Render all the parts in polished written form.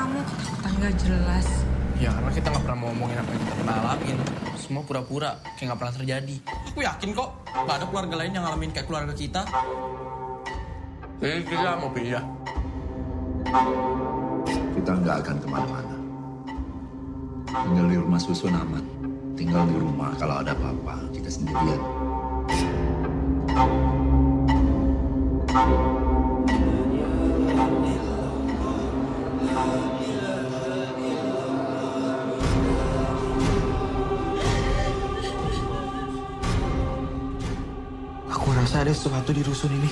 kamu? Kan nggak jelas. Ya karena kita nggak pernah ngomongin apa yang kita pernah alamin. Semua pura-pura, kayak nggak pernah terjadi. Aku yakin kok, nggak ada keluarga lain yang ngalamin kayak keluarga kita. Jadi kita mau pindah. Kita nggak akan kemana-mana. Tinggal di rumah susun aman. Tinggal di rumah kalau ada apa-apa, kita sendirian. Aku rasa ada sesuatu di rusun ini.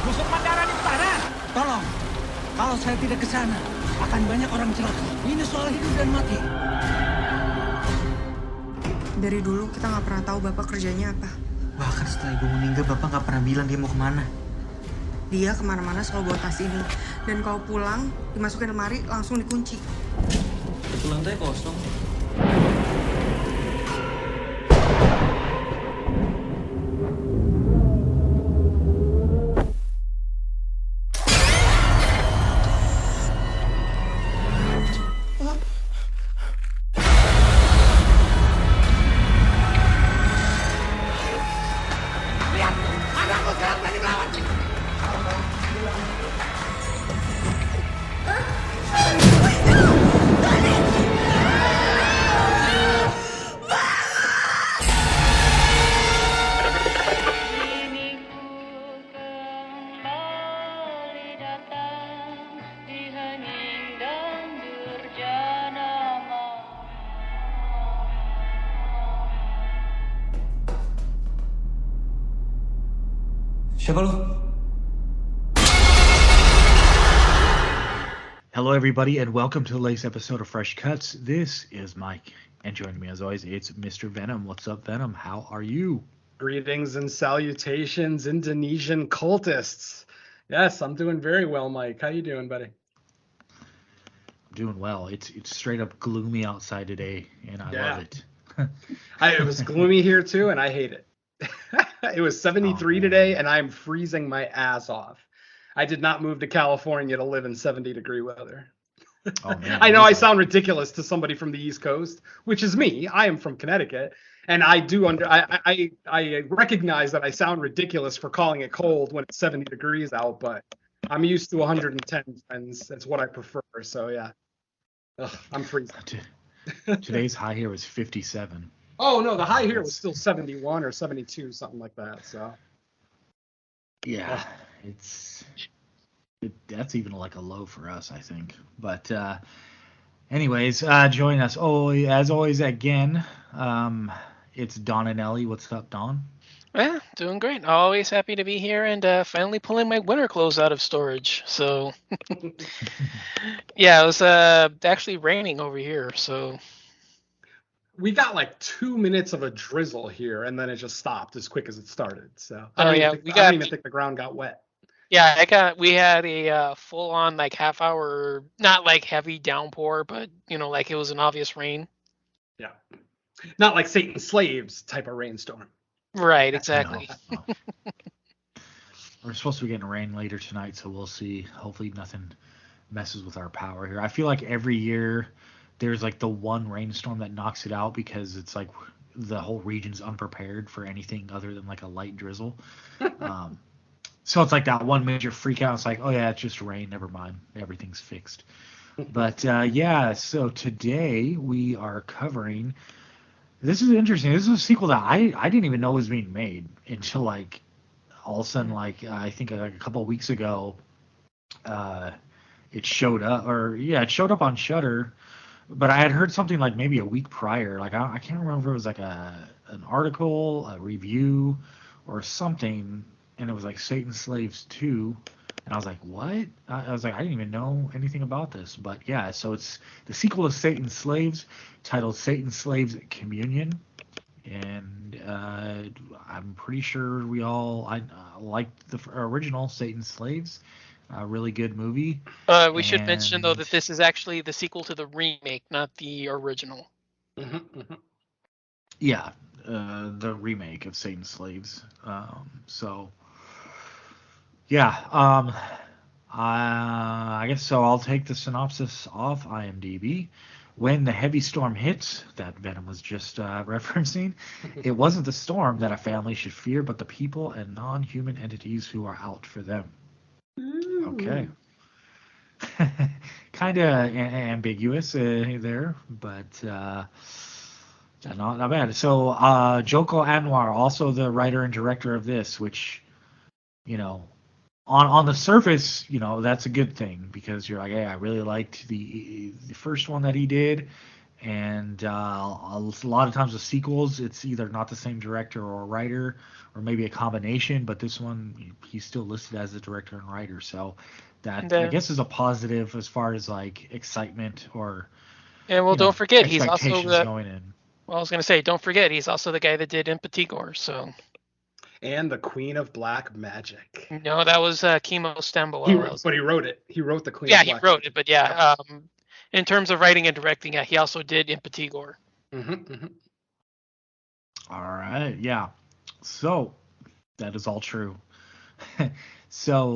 Musuh Mandara di utara. Tolong, kalau saya tidak ke sana, akan banyak orang celaka. Ini soal hidup dan mati. Dari dulu kita nggak pernah tahu Bapak kerjanya apa. Bahkan setelah ibu meninggal, Bapak nggak pernah bilang dia mau kemana. Dia kemana-mana selalu bawa tas ini. Dan kalau pulang, dimasukin lemari, langsung dikunci. Pulang teh kosong. Siapa lu? Hello, everybody, and welcome to the latest episode of Fresh Cuts. This is Mike, and joining me as always, it's Mr. Venom. What's up, Venom? How are you? Greetings and salutations, Indonesian cultists. Yes, I'm doing very well, Mike. How you doing, buddy? I'm doing well. It's straight up gloomy outside today, and I love it. It was gloomy here too, and I hate it. It was 73 today, and I'm freezing my ass off. I did not move to California to live in 70-degree weather. Oh, man. I know I sound ridiculous to somebody from the East Coast, which is me. I am from Connecticut, and I do I recognize that I sound ridiculous for calling it cold when it's 70 degrees out, but I'm used to 110, friends. That's what I prefer. So yeah, I'm freezing. Today's high here was 57. Oh no, the high here was still 71 or 72, something like that. So yeah, that's even like a low for us, I think. But anyways, join us. Oh, as always again, it's Don and Ellie. What's up, Don? Yeah, doing great. Always happy to be here and finally pulling my winter clothes out of storage. So yeah, it was actually raining over here. So we got like 2 minutes of a drizzle here, and then it just stopped as quick as it started. So I don't even think the ground got wet. Yeah, we had a full on like half hour, not like heavy downpour, but like it was an obvious rain. Yeah, not like Satan's slaves type of rainstorm. Right, exactly. No. We're supposed to be getting rain later tonight, so we'll see. Hopefully nothing messes with our power here. I feel like every year there's like the one rainstorm that knocks it out because it's like the whole region's unprepared for anything other than like a light drizzle. So it's like that one major freak out. It's like, oh yeah, it's just rain. Never mind. Everything's fixed. But yeah, so today we are covering. This is interesting. This is a sequel that I didn't even know was being made until like all of a sudden, like I think like a couple of weeks ago, it showed up, it showed up on Shudder. But I had heard something like maybe a week prior. Like I can't remember if it was like an article, a review, or something, and it was like Satan's Slaves 2. And I was like, what? I was like, I didn't even know anything about this. But yeah, so it's the sequel to Satan's Slaves, titled Satan's Slaves Communion. And I'm pretty sure I liked the original Satan's Slaves. A really good movie. We should mention though that this is actually the sequel to the remake, not the original. Yeah, the remake of Satan's Slaves. So yeah, I guess so. I'll take the synopsis off IMDb. When the heavy storm hits, that Venom was just referencing, it wasn't the storm that a family should fear, but the people and non-human entities who are out for them. Okay. Kind of ambiguous there, but not bad. So Joko Anwar, also the writer and director of this, which, you know, on the surface, you know, that's a good thing because you're like, hey, I really liked the first one that he did, and a lot of times with sequels, it's either not the same director or writer, or maybe a combination. But this one, he's still listed as the director and writer, so that I guess is a positive as far as like excitement or. And well, don't forget, he's also going in. Well, I was going to say, don't forget, he's also the guy that did Empatigor, so. And the Queen of Black Magic. No, that was Kimo Stambo. But he wrote it. He wrote the Queen of Black Magic. Yeah, he wrote it, but yeah, in terms of writing and directing, yeah, he also did Empatigor. All right, yeah. So, that is all true. So,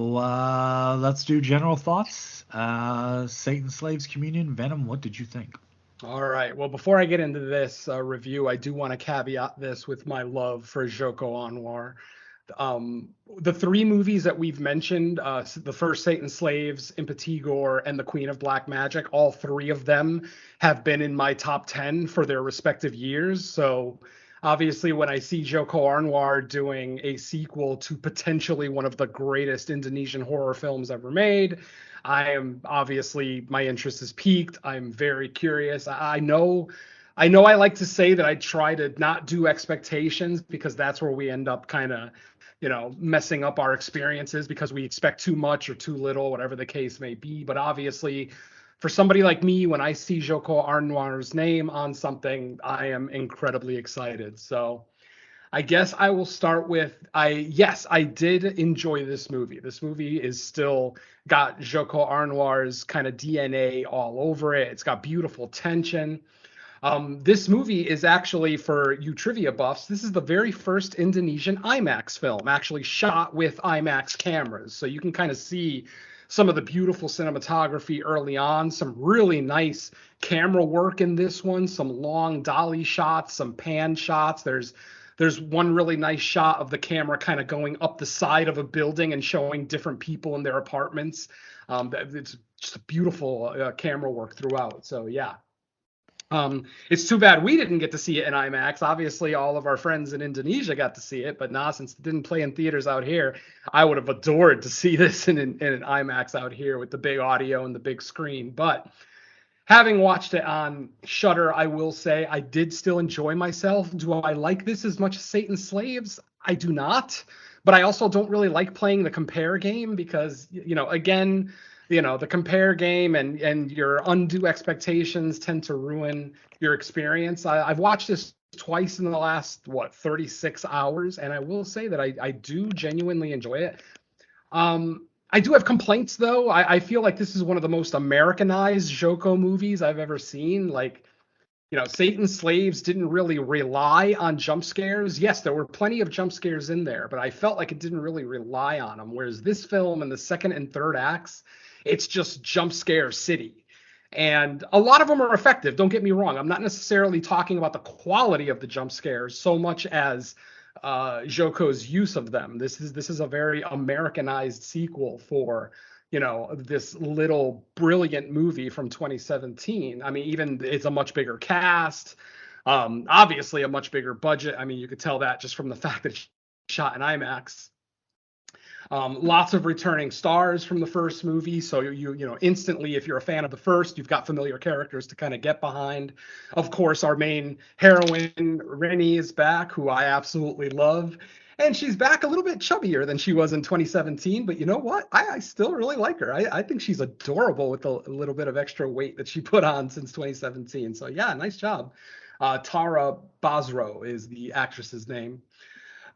let's do general thoughts. Satan Slaves Communion, Venom, what did you think? All right. Well, before I get into this review, I do want to caveat this with my love for Joko Anwar. The three movies that we've mentioned, the first Satan Slaves, Empatigor, and the Queen of Black Magic, all three of them have been in my top 10 for their respective years. So obviously, when I see Joko Anwar doing a sequel to potentially one of the greatest Indonesian horror films ever made, my interest is piqued. I'm very curious. I know I like to say that I try to not do expectations because that's where we end up kind of, messing up our experiences because we expect too much or too little, whatever the case may be. But obviously, for somebody like me, when I see Joko Anwar's name on something, I am incredibly excited. So I guess I will start with, I did enjoy this movie. This movie is still got Joko Anwar's kind of DNA all over it. It's got beautiful tension. This movie is actually, for you trivia buffs, this is the very first Indonesian IMAX film actually shot with IMAX cameras. So you can kind of see some of the beautiful cinematography early on, some really nice camera work in this one, some long dolly shots, some pan shots. There's one really nice shot of the camera kind of going up the side of a building and showing different people in their apartments. It's just a beautiful camera work throughout. So yeah. It's too bad we didn't get to see it in IMAX. Obviously, all of our friends in Indonesia got to see it, but since it didn't play in theaters out here, I would have adored to see this in an IMAX out here with the big audio and the big screen. But having watched it on Shudder, I will say I did still enjoy myself. Do I like this as much as Satan's Slaves? I do not. But I also don't really like playing the compare game because, again, the compare game and your undue expectations tend to ruin your experience. I've watched this twice in the last, 36 hours, and I will say that I do genuinely enjoy it. I do have complaints, though. I feel like this is one of the most Americanized Joko movies I've ever seen. Like, Satan's Slaves didn't really rely on jump scares. Yes, there were plenty of jump scares in there, but I felt like it didn't really rely on them. Whereas this film in the second and third acts, it's just jump scare city. And a lot of them are effective. Don't get me wrong. I'm not necessarily talking about the quality of the jump scares so much as Joko's use of them. This is a very Americanized sequel for, this little brilliant movie from 2017. I mean, even it's a much bigger cast, obviously a much bigger budget. I mean, you could tell that just from the fact that it's shot in IMAX. Lots of returning stars from the first movie. So you instantly, if you're a fan of the first, you've got familiar characters to kind of get behind. Of course, our main heroine, Rennie, is back, who I absolutely love. And she's back a little bit chubbier than she was in 2017. But you know what? I still really like her. I think she's adorable with a little bit of extra weight that she put on since 2017. So yeah, nice job. Tara Basro is the actress's name.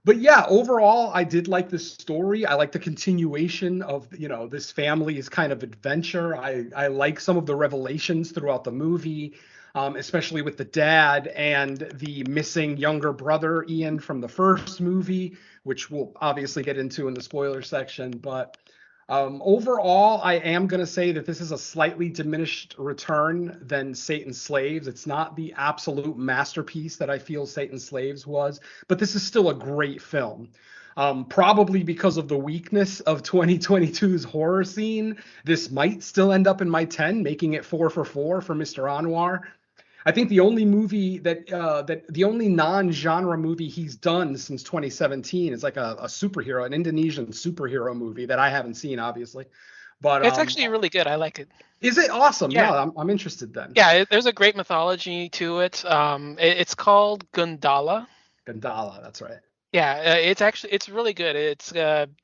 But yeah, overall, I did like this story. I like the continuation of, this family's kind of adventure. I like some of the revelations throughout the movie, especially with the dad and the missing younger brother, Ian, from the first movie, which we'll obviously get into in the spoiler section. But Overall, I am going to say that this is a slightly diminished return than Satan's Slaves. It's not the absolute masterpiece that I feel Satan's Slaves was, but this is still a great film. Probably because of the weakness of 2022's horror scene, this might still end up in my 10, making it 4 for 4 for Mr. Anwar. I think the only movie that the only non-genre movie he's done since 2017 is like a superhero, an Indonesian superhero movie that I haven't seen, obviously. But It's actually really good. I like it. is it awesome? Yeah. No, I'm interested then. Yeah, there's a great mythology to it. It's called Gundala. Gandala, that's right. Yeah, it's really good. It's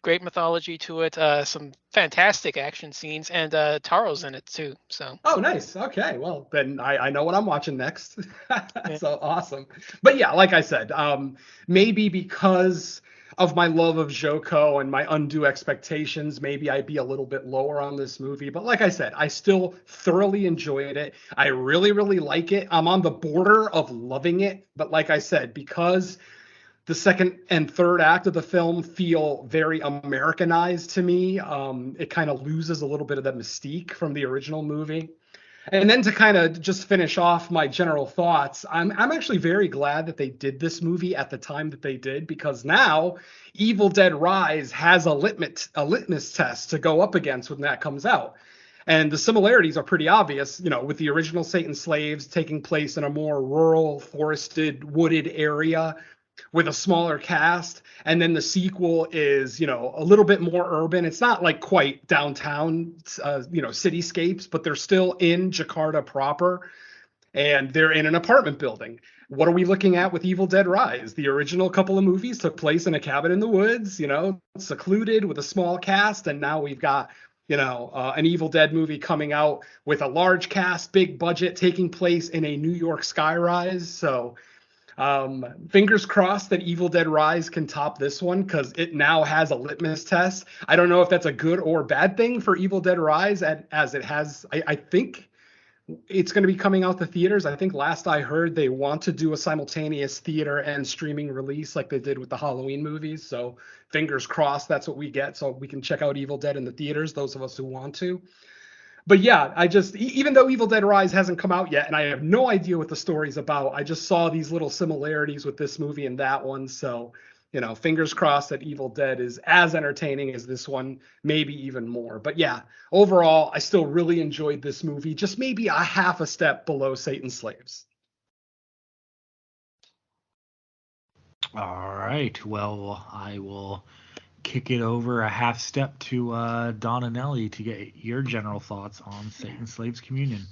great mythology to it. Some fantastic action scenes, and Taro's in it too. So Oh, nice. Okay, well then I know what I'm watching next. So awesome. But yeah, like I said, maybe because of my love of Joko and my undue expectations, maybe I'd be a little bit lower on this movie. But like I said, I still thoroughly enjoyed it. I really, really like it. I'm on the border of loving it. But like I said, because the second and third act of the film feel very Americanized to me, it kind of loses a little bit of that mystique from the original movie. And then to kind of just finish off my general thoughts, I'm actually very glad that they did this movie at the time that they did, because now Evil Dead Rise has a litmus test to go up against when that comes out. And the similarities are pretty obvious, with the original Satan's Slaves taking place in a more rural, forested, wooded area with a smaller cast, and then the sequel is a little bit more urban. It's not like quite downtown cityscapes, but they're still in Jakarta proper, and they're in an apartment building. What are we looking at with Evil Dead Rise? The original couple of movies took place in a cabin in the woods, secluded with a small cast, and now we've got an Evil Dead movie coming out with a large cast, big budget, taking place in a New York skyrise. So fingers crossed that Evil Dead Rise can top this one, because it now has a litmus test. I don't know if that's a good or bad thing for Evil Dead Rise, as it has. I think it's going to be coming out to theaters. I think last I heard they want to do a simultaneous theater and streaming release like they did with the Halloween movies. So fingers crossed that's what we get, so we can check out Evil Dead in the theaters, those of us who want to. But yeah, even though Evil Dead Rise hasn't come out yet, and I have no idea what the story's about, I just saw these little similarities with this movie and that one. So, fingers crossed that Evil Dead is as entertaining as this one, maybe even more. But yeah, overall, I still really enjoyed this movie, just maybe a half a step below Satan's Slaves. All right. Well, I will kick it over a half step to Don and Ellie to get your general thoughts on Satan's Slaves Communion.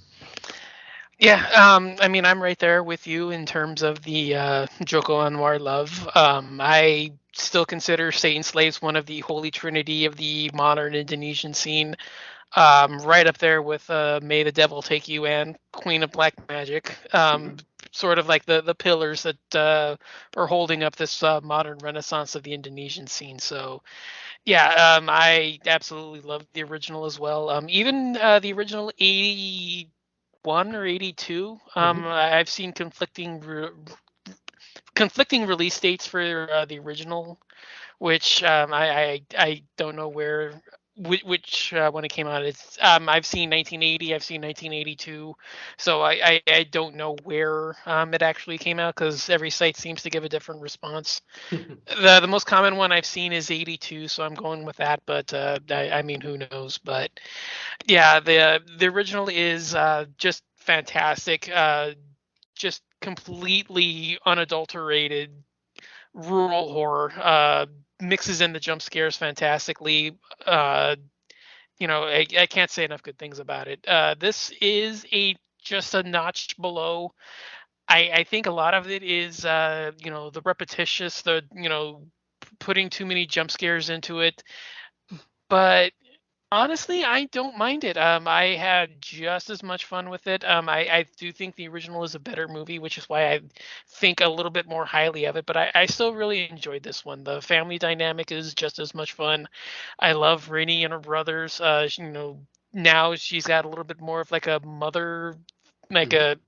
yeah, I'm right there with you in terms of the Joko Anwar love. I still consider Satan's Slaves one of the holy trinity of the modern Indonesian scene. Right up there with May the Devil Take You and Queen of Black Magic. Sort of like the pillars that are holding up this modern renaissance of the Indonesian scene. So, yeah, I absolutely love the original as well. Even the original 81 or 82, I've seen conflicting release dates for the original, which I don't know which when it came out. It's I've seen 1980, I've seen 1982, so I don't know where it actually came out, because every site seems to give a different response. The most common one I've seen is 82, so I'm going with that, but I mean, who knows. But yeah, the original is just fantastic, just completely unadulterated rural horror. Mixes in the jump scares fantastically. I can't say enough good things about it. This is just a notch below. I think a lot of it is the repetitious, putting too many jump scares into it. But honestly, I don't mind it. I had just as much fun with it. I do think the original is a better movie, which is why I think a little bit more highly of it. But I still really enjoyed this one. The family dynamic is just as much fun. I love Rainey and her brothers. Now she's got a little bit more of like a mother, like a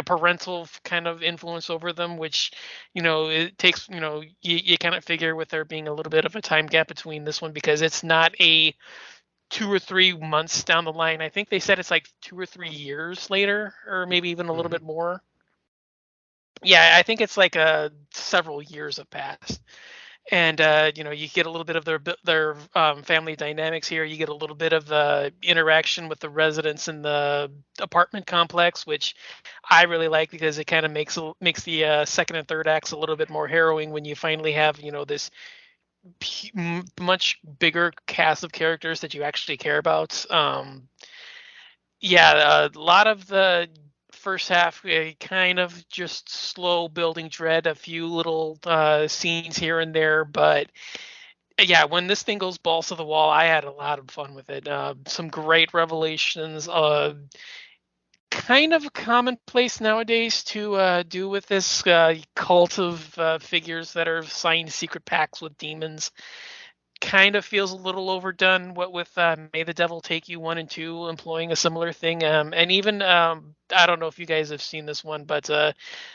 parental kind of influence over them, which it takes, you kind of figure with there being a little bit of a time gap between this one, because it's not a 2 or 3 months down the line. I think they said it's like 2 or 3 years later, or maybe even a little bit more. Yeah, I think it's like several years have passed. And you get a little bit of their family dynamics here. You get a little bit of the interaction with the residents in the apartment complex, which I really like because it kind of makes the second and third acts a little bit more harrowing when you finally have this much bigger cast of characters that you actually care about. Yeah, a lot of the first half kind of just slow building dread, a few little scenes here and there, but yeah, when this thing goes balls to the wall, I had a lot of fun with it. Some great revelations. Kind of commonplace nowadays to do with this cult of figures that are signed secret pacts with demons. Kind of feels a little overdone. What with May the Devil Take You 1 and 2 employing a similar thing, and even I don't know if you guys have seen this one, but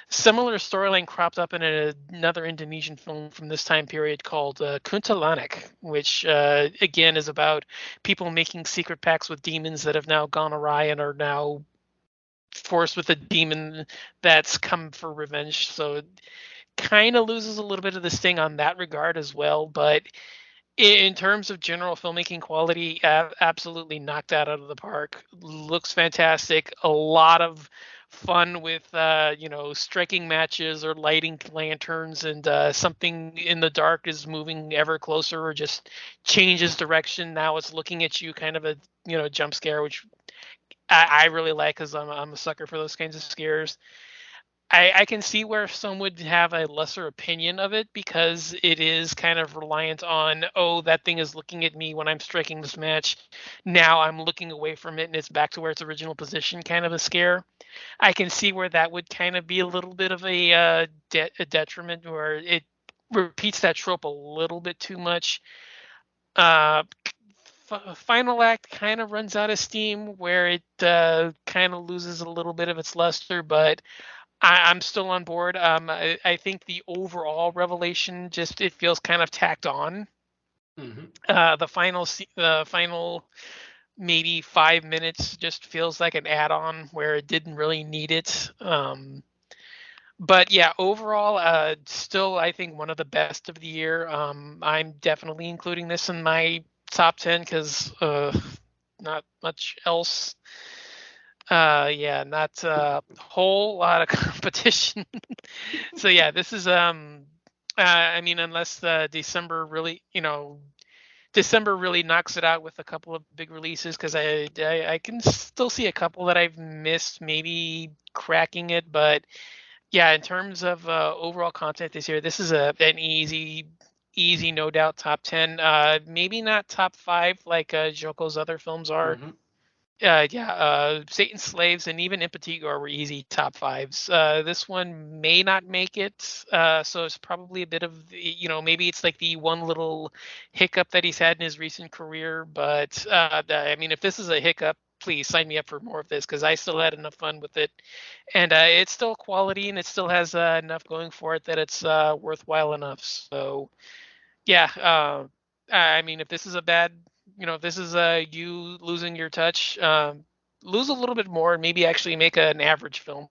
similar storyline cropped up in another Indonesian film from this time period called Kuntilanak, which again is about people making secret pacts with demons that have now gone awry and are now forced with a demon that's come for revenge. So it kind of loses a little bit of the sting on that regard as well, but in terms of general filmmaking quality, absolutely knocked out of the park. Looks fantastic. A lot of fun with striking matches or lighting lanterns, and something in the dark is moving ever closer or just changes direction. Now it's looking at you, kind of a jump scare, which I really like because I'm a sucker for those kinds of scares. I can see where some would have a lesser opinion of it because it is kind of reliant on, oh, that thing is looking at me when I'm striking this match. Now I'm looking away from it and it's back to where its original position, kind of a scare. I can see where that would kind of be a little bit of a detriment, where it repeats that trope a little bit too much. Final act kind of runs out of steam where it kind of loses a little bit of its luster, but I'm still on board. I think the overall revelation it feels kind of tacked on. The final maybe 5 minutes just feels like an add-on where it didn't really need it. But yeah, overall, still I think one of the best of the year. I'm definitely including this in my top 10 because not much else. Not a whole lot of competition. So yeah, this is I mean, unless December really knocks it out with a couple of big releases, because I can still see a couple that I've missed maybe cracking it, but yeah, in terms of overall content this year, this is an easy no doubt top 10. Maybe not top 5 like Joko's other films are. Satan's Slaves and even Impetigo were easy top 5s. This one may not make it, so it's probably a bit of, maybe it's like the one little hiccup that he's had in his recent career. But I mean, if this is a hiccup, please sign me up for more of this, because I still had enough fun with it, and it's still quality and it still has enough going for it that it's worthwhile enough. So yeah, I mean, if this is if this is you losing your touch, lose a little bit more and maybe actually make an average film.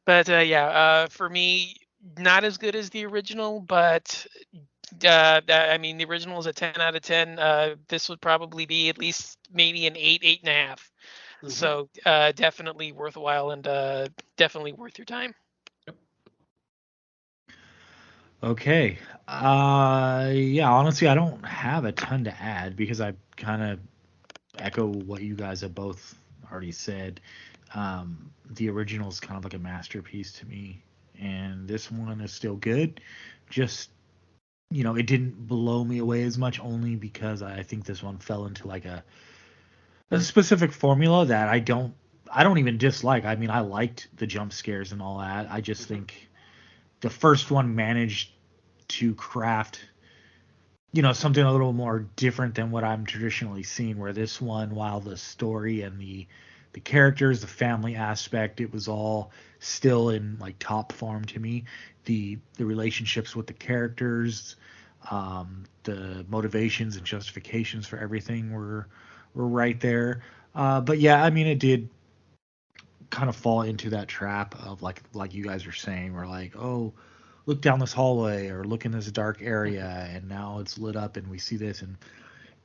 But for me, not as good as the original, but I mean, the original is a 10 out of 10. This would probably be at least maybe an 8, 8.5. So definitely worthwhile and definitely worth your time. Okay. Honestly, I don't have a ton to add because I kind of echo what you guys have both already said. The original is kind of like a masterpiece to me, and this one is still good. Just, it didn't blow me away as much, only because I think this one fell into like a specific formula that I don't even dislike. I mean, I liked the jump scares and all that. I just think the first one managed to craft, something a little more different than what I'm traditionally seeing, where this one, while the story and the characters, the family aspect, it was all still in like top form to me. The relationships with the characters, The motivations and justifications for everything were right there. But yeah, I mean, it did kind of fall into that trap of like you guys are saying, where like, oh, look down this hallway or look in this dark area, and now it's lit up and we see this.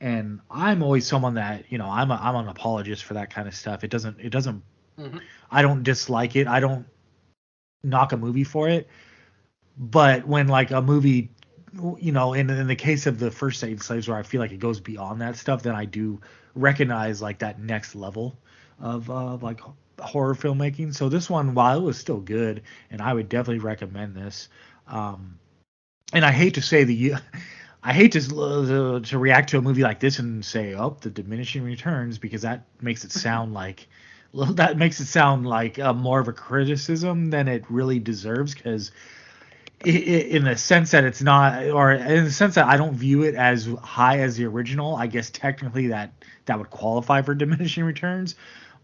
And I'm always someone that, I'm an apologist for that kind of stuff. It doesn't I don't dislike it. I don't knock a movie for it. But when like a movie, in the case of the first Satan Slaves, where I feel like it goes beyond that stuff, then I do recognize like that next level of like horror filmmaking. So this one, while it was still good, and I would definitely recommend this. And I hate to say I hate to react to a movie like this and say, oh, the diminishing returns, because that makes it sound like more of a criticism than it really deserves, because in the sense that it's not, or in the sense that I don't view it as high as the original, I guess technically that would qualify for diminishing returns.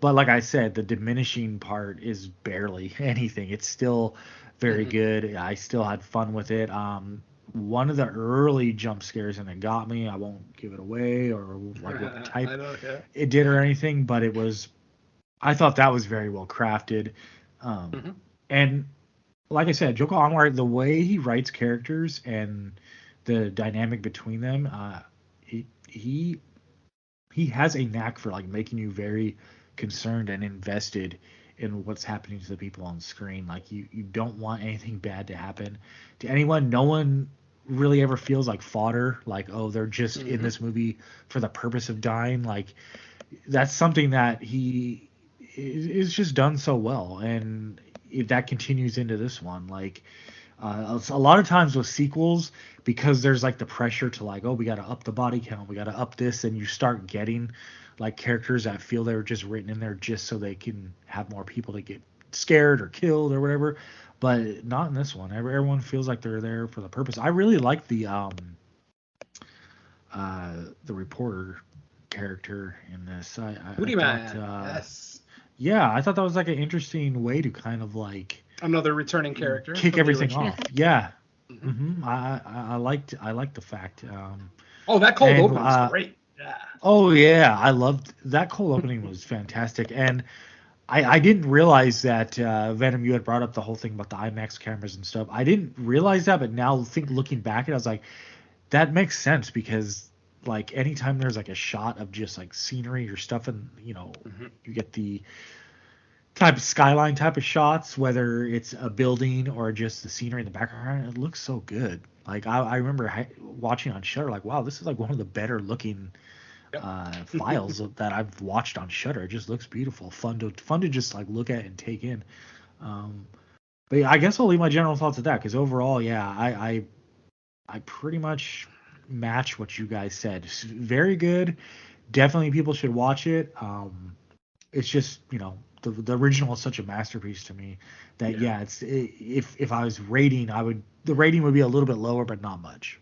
But like I said, the diminishing part is barely anything. It's still very good. I still had fun with it. One of the early jump scares, and it got me. I won't give it away or like what type it did or anything, but I thought that was very well crafted. And like I said, Joko Anwar, the way he writes characters and the dynamic between them, he has a knack for like making you very concerned and invested in what's happening to the people on screen. Like you don't want anything bad to happen to anyone. No one really ever feels like fodder, like, oh, they're just in this movie for the purpose of dying. Like that's something that he is just done so well, and that continues into this one. Like a lot of times with sequels, because there's like the pressure to like, oh, we got to up the body count, we got to up this, and you start getting like characters that feel they were just written in there just so they can have more people to get scared or killed or whatever. But not in this one. Everyone feels like they're there for the purpose. I really like the reporter character in this. Yes. Yeah, I thought that was like an interesting way to kind of like another returning character, kick everything off. Yeah. I liked the fact. That cold open was great. Yeah. Oh yeah, I loved that cold opening. Was fantastic. And I didn't realize that Venom, you had brought up the whole thing about the IMAX cameras and stuff. I didn't realize that, but now looking back at it, I was like, that makes sense, because like anytime there's like a shot of just like scenery or stuff, and you get the type of skyline type of shots, whether it's a building or just the scenery in the background, it looks so good. Like I remember watching on Shudder, like, wow, this is like one of the better looking files that I've watched on Shudder. It just looks beautiful, fun to just like look at and take in. But yeah, I guess I'll leave my general thoughts at that, because overall, yeah, I pretty much match what you guys said. It's very good. Definitely people should watch it. It's just, the original is such a masterpiece to me that if I was rating, the rating would be a little bit lower, but not much.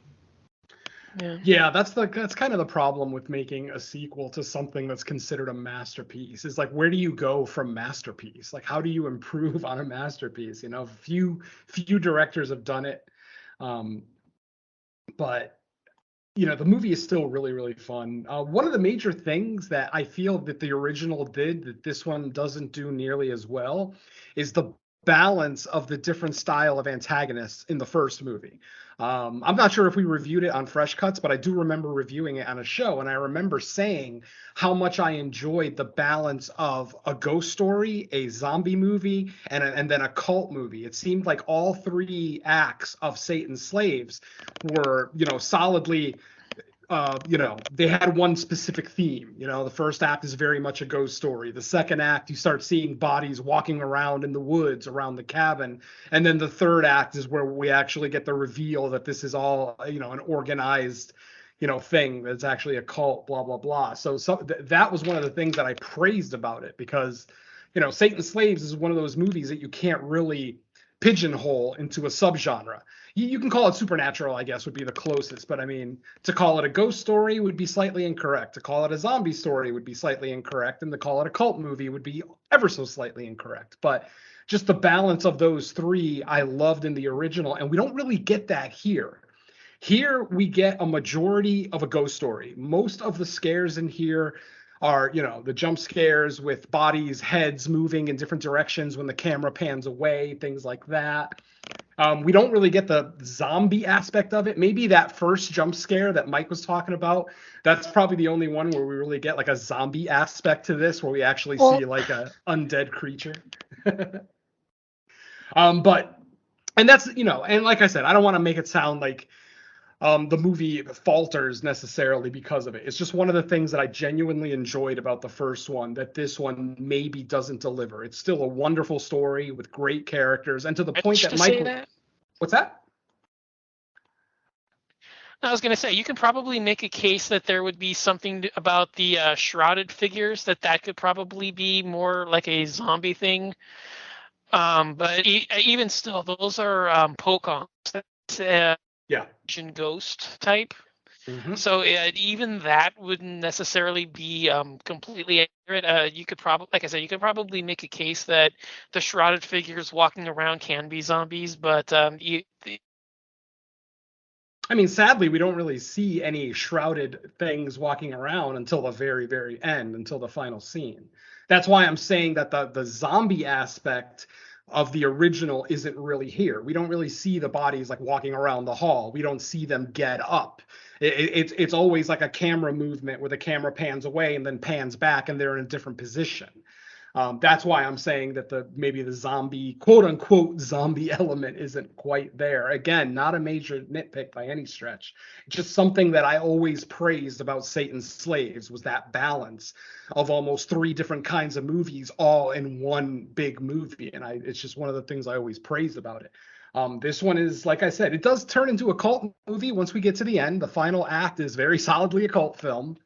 Yeah, that's kind of the problem with making a sequel to something that's considered a masterpiece. Is like, where do you go from masterpiece? Like, how do you improve on a masterpiece? Few directors have done it, but the movie is still really, really fun. One of the major things that I feel that the original did that this one doesn't do nearly as well is the balance of the different style of antagonists in the first movie. I'm not sure if we reviewed it on Fresh Cuts, but I do remember reviewing it on a show, and I remember saying how much I enjoyed the balance of a ghost story, a zombie movie, and then a cult movie. It seemed like all three acts of Satan's Slaves were, solidly they had one specific theme. The first act is very much a ghost story. The second act, you start seeing bodies walking around in the woods around the cabin. And then the third act is where we actually get the reveal that this is all, an organized, thing that's actually a cult, blah, blah, blah. So that was one of the things that I praised about it, because, Satan's Slaves is one of those movies that you can't really pigeonhole into a subgenre. You can call it supernatural, I guess, would be the closest. But I mean, to call it a ghost story would be slightly incorrect. To call it a zombie story would be slightly incorrect. And to call it a cult movie would be ever so slightly incorrect. But just the balance of those three I loved in the original. And we don't really get that here. Here we get a majority of a ghost story. Most of the scares in here are, the jump scares with bodies, heads moving in different directions when the camera pans away, things like that. We don't really get the zombie aspect of it. Maybe that first jump scare that Mike was talking about, that's probably the only one where we really get like a zombie aspect to this, where we actually see like a undead creature. But, and that's, and like I said, I don't want to make it sound like the movie falters necessarily because of it. It's just one of the things that I genuinely enjoyed about the first one that this one maybe doesn't deliver. It's still a wonderful story with great characters, and to the point that Mike. What's that? I was going to say, you can probably make a case that there would be something about the shrouded figures, that could probably be more like a zombie thing. But even still, those are Pocahontas. That's ghost type. Mm-hmm. So even that wouldn't necessarily be completely accurate. You could probably, like I said, you could probably make a case that the shrouded figures walking around can be zombies, but I mean, sadly, we don't really see any shrouded things walking around until the very, very end, until the final scene. That's why I'm saying that the zombie aspect of the original isn't really here. We don't really see the bodies like walking around the hall. We don't see them get up. It's always like a camera movement where the camera pans away and then pans back and they're in a different position. That's why I'm saying that maybe the zombie, quote unquote, zombie element isn't quite there. Again, not a major nitpick by any stretch. Just something that I always praised about Satan's Slaves was that balance of almost 3 different kinds of movies all in one big movie. And it's just one of the things I always praised about it. This one is, like I said, it does turn into a cult movie once we get to the end. The final act is very solidly a cult film.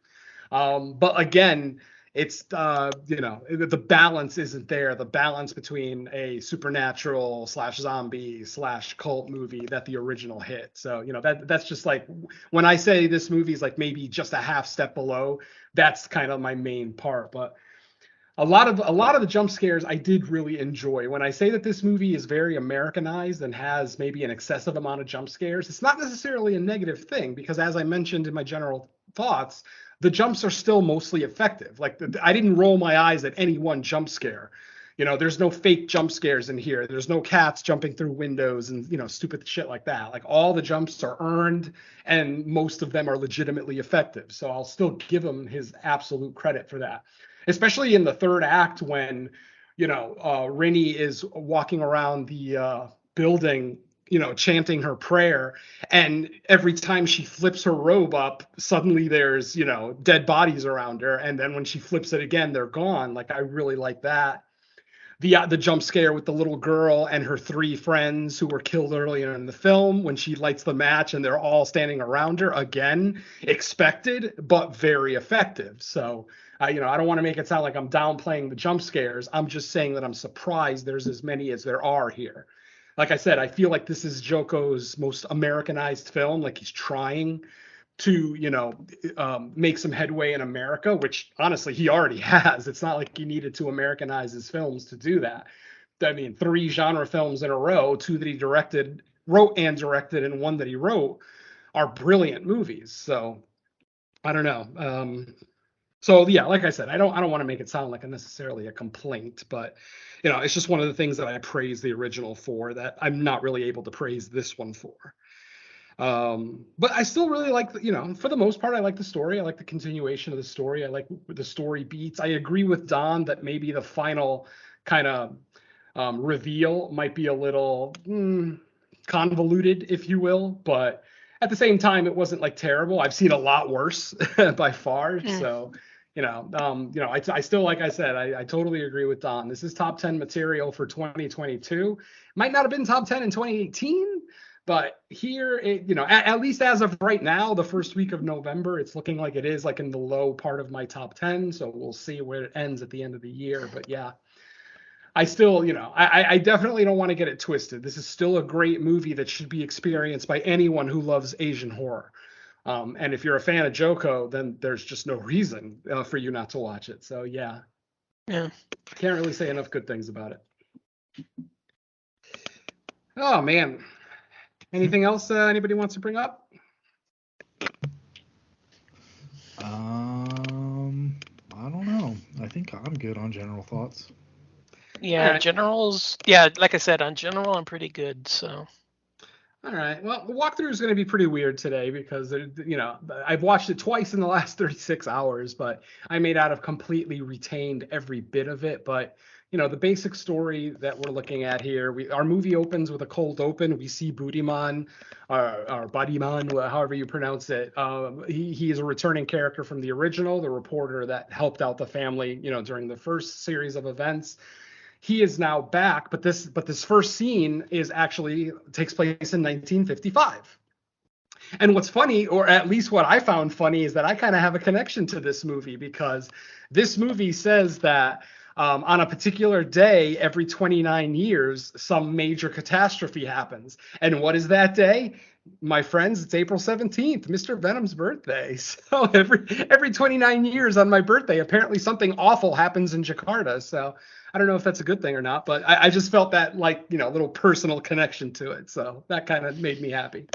But again, it's the balance isn't there. The balance between a supernatural / zombie / cult movie that the original hit. So that's just like when I say this movie is like maybe just a half step below. That's kind of my main part. But a lot of the jump scares I did really enjoy. When I say that this movie is very Americanized and has maybe an excessive amount of jump scares, it's not necessarily a negative thing, because as I mentioned in my general thoughts, the jumps are still mostly effective. Like I didn't roll my eyes at any one jump scare. There's no fake jump scares in here. There's no cats jumping through windows and stupid shit like that. Like all the jumps are earned and most of them are legitimately effective. So I'll still give him his absolute credit for that. Especially in the third act when, Rennie is walking around the building, chanting her prayer. And every time she flips her robe up, suddenly there's, dead bodies around her. And then when she flips it again, they're gone. Like, I really like that. The jump scare with the little girl and her 3 friends who were killed earlier in the film when she lights the match and they're all standing around her, again, expected, but very effective. So, I don't want to make it sound like I'm downplaying the jump scares. I'm just saying that I'm surprised there's as many as there are here. Like I said, I feel like this is Joko's most Americanized film. Like he's trying to, make some headway in America, which honestly he already has. It's not like he needed to Americanize his films to do that. I mean, 3 genre films in a row, 2 that he wrote and directed, and 1 that he wrote are brilliant movies. So I don't know. So yeah, like I said, I don't want to make it sound like necessarily a complaint, but it's just one of the things that I praise the original for that I'm not really able to praise this one for. But I still really like, for the most part, I like the story. I like the continuation of the story. I like the story beats. I agree with Don that maybe the final kind of reveal might be a little convoluted, if you will, but at the same time, it wasn't like terrible. I've seen a lot worse by far. Yeah. So, I still, like I said, I totally agree with Don. This is top 10 material for 2022. Might not have been top 10 in 2018, but here, at least as of right now, the first week of November, it's looking like it is like in the low part of my top 10. So we'll see where it ends at the end of the year. But yeah, I still, I definitely don't want to get it twisted. This is still a great movie that should be experienced by anyone who loves Asian horror. And if you're a fan of Joko, then there's just no reason for you not to watch it. So yeah. Can't really say enough good things about it. Oh man. Anything else anybody wants to bring up? Okay, I'm good on general thoughts. Yeah, Alright. generals. Yeah, like I said, on general, I'm pretty good. So All right. Well, the walkthrough is going to be pretty weird today because I've watched it twice in the last 36 hours, but I may not have completely retained every bit of it. But the basic story that we're looking at here, our movie opens with a cold open. We see Budiman, or Budiman, however you pronounce it. He is a returning character from the original, the reporter that helped out the family, during the first series of events. He is now back, but this first scene takes place in 1955. And what's funny, or at least what I found funny, is that I kind of have a connection to this movie because this movie says that on a particular day, every 29 years, some major catastrophe happens. And what is that day? My friends, it's April 17th, Mr. Venom's birthday. So every 29 years on my birthday, apparently something awful happens in Jakarta. So I don't know if that's a good thing or not, but I just felt that little personal connection to it. So that kind of made me happy.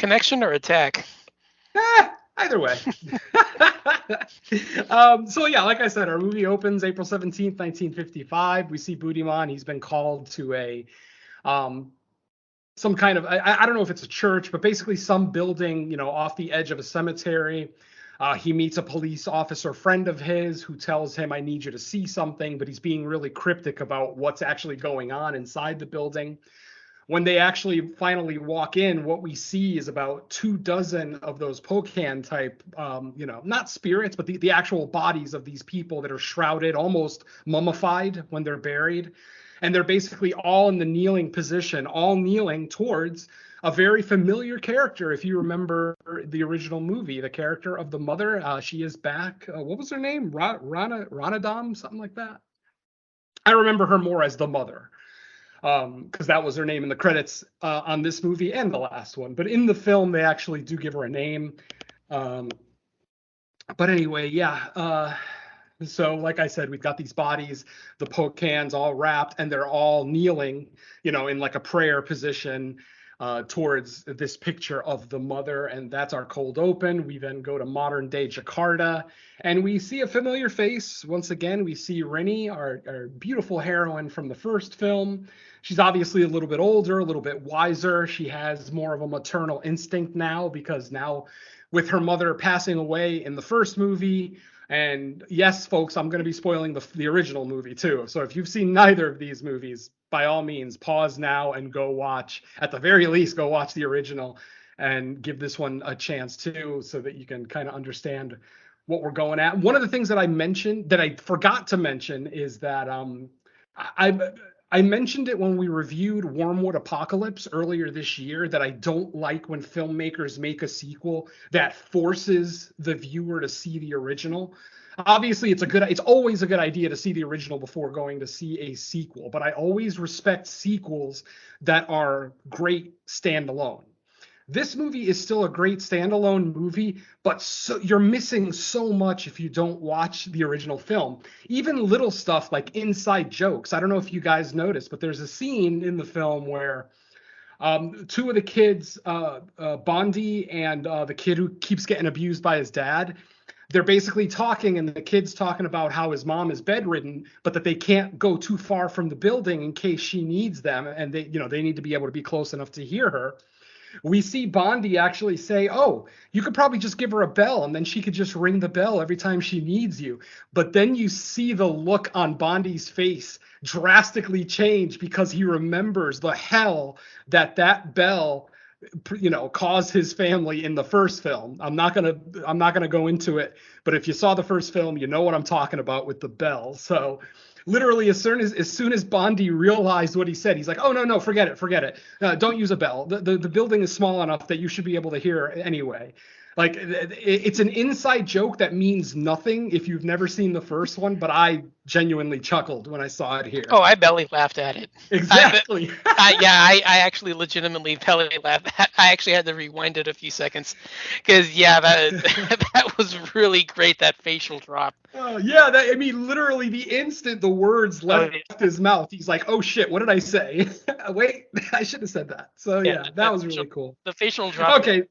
connection or attack? Either way. So yeah, like I said, our movie opens April 17th, 1955. We see Budiman. He's been called to some kind of, I don't know if it's a church, but basically some building, off the edge of a cemetery. He meets a police officer friend of his who tells him, I need you to see something, but he's being really cryptic about what's actually going on inside the building. When they actually finally walk in, what we see is about 24 of those Pocan type, not spirits, but the actual bodies of these people that are shrouded, almost mummified when they're buried. And they're basically all in the kneeling position, all kneeling towards a very familiar character. If you remember the original movie, the character of the mother, she is back. What was her name? Ranadam, something like that. I remember her more as the mother, because that was her name in the credits on this movie and the last one. But in the film, they actually do give her a name. But anyway, yeah. So like I said, we've got these bodies, the Pocans all wrapped, and they're all kneeling, in like a prayer position towards this picture of the mother. And that's our cold open. We then go to modern day Jakarta, and we see a familiar face. Once again, we see Rini, our beautiful heroine from the first film. She's obviously a little bit older, a little bit wiser. She has more of a maternal instinct now, because now with her mother passing away in the first movie, and yes, folks, I'm going to be spoiling the original movie too. So if you've seen neither of these movies, by all means, pause now and go watch, at the very least, go watch the original and give this one a chance too, so that you can kind of understand what we're going at. One of the things that I mentioned, that I forgot to mention, is that I mentioned it when we reviewed Wormwood Apocalypse earlier this year, that I don't like when filmmakers make a sequel that forces the viewer to see the original. Obviously, it's always a good idea to see the original before going to see a sequel, but I always respect sequels that are great standalone. This movie is still a great standalone movie, but you're missing so much if you don't watch the original film. Even little stuff like inside jokes. I don't know if you guys noticed, but there's a scene in the film where two of the kids, Bondi and the kid who keeps getting abused by his dad, they're basically talking, and the kid's talking about how his mom is bedridden, but that they can't go too far from the building in case she needs them, and they need to be able to be close enough to hear her. We see Bondi actually say, oh, you could probably just give her a bell and then she could just ring the bell every time she needs you. But then you see the look on Bondi's face drastically change, because he remembers the hell that bell caused his family in the first film. I'm not gonna go into it, but if you saw the first film, you know what I'm talking about with the bell. So literally, as soon as Bondi realized what he said, he's like, oh, no, forget it. Don't use a bell. The building is small enough that you should be able to hear anyway. Like, it's an inside joke that means nothing if you've never seen the first one, but I genuinely chuckled when I saw it here. Oh, I belly laughed at it. Exactly. I actually legitimately belly laughed. I actually had to rewind it a few seconds, because that was really great, that facial drop. Literally the instant the words left his mouth, he's like, oh shit, what did I say? Wait, I should have said that. So yeah, that was really cool. The facial drop. Okay.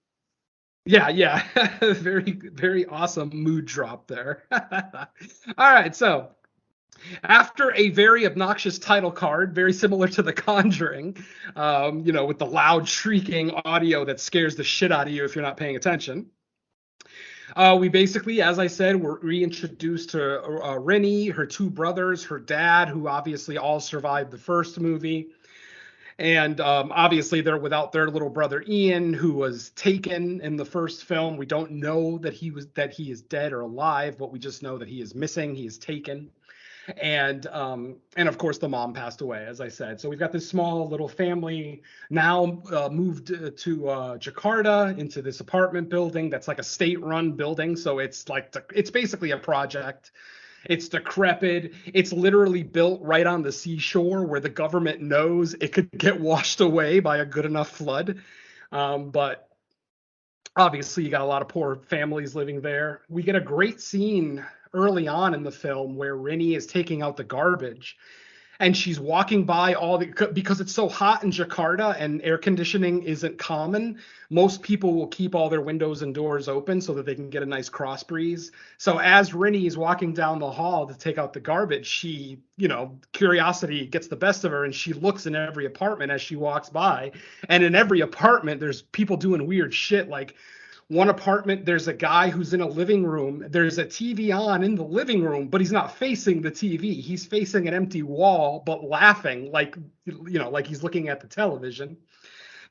Yeah. Very, very awesome mood drop there. All right, so After a very obnoxious title card, very similar to The Conjuring, with the loud shrieking audio that scares the shit out of you if you're not paying attention. We basically, as I said, were reintroduced to Rennie, her two brothers, her dad, who obviously all survived the first movie. And obviously they're without their little brother Ian, who was taken in the first film. We don't know that he is dead or alive, but we just know that he is missing. He is taken. And of course the mom passed away, as I said. So we've got this small little family now moved to Jakarta, into this apartment building that's like a state-run building. So it's basically a project. It's decrepit. It's literally built right on the seashore where the government knows it could get washed away by a good enough flood. But obviously you got a lot of poor families living there. We get a great scene early on in the film where Rennie is taking out the garbage, and she's walking by because it's so hot in Jakarta and air conditioning isn't common. Most people will keep all their windows and doors open so that they can get a nice cross breeze. So as Rennie is walking down the hall to take out the garbage, she, curiosity gets the best of her, and she looks in every apartment as she walks by. And in every apartment, there's people doing weird shit. Like, one apartment, there's a guy who's in a living room. There's a TV on in the living room, but he's not facing the TV. He's facing an empty wall, but laughing like he's looking at the television.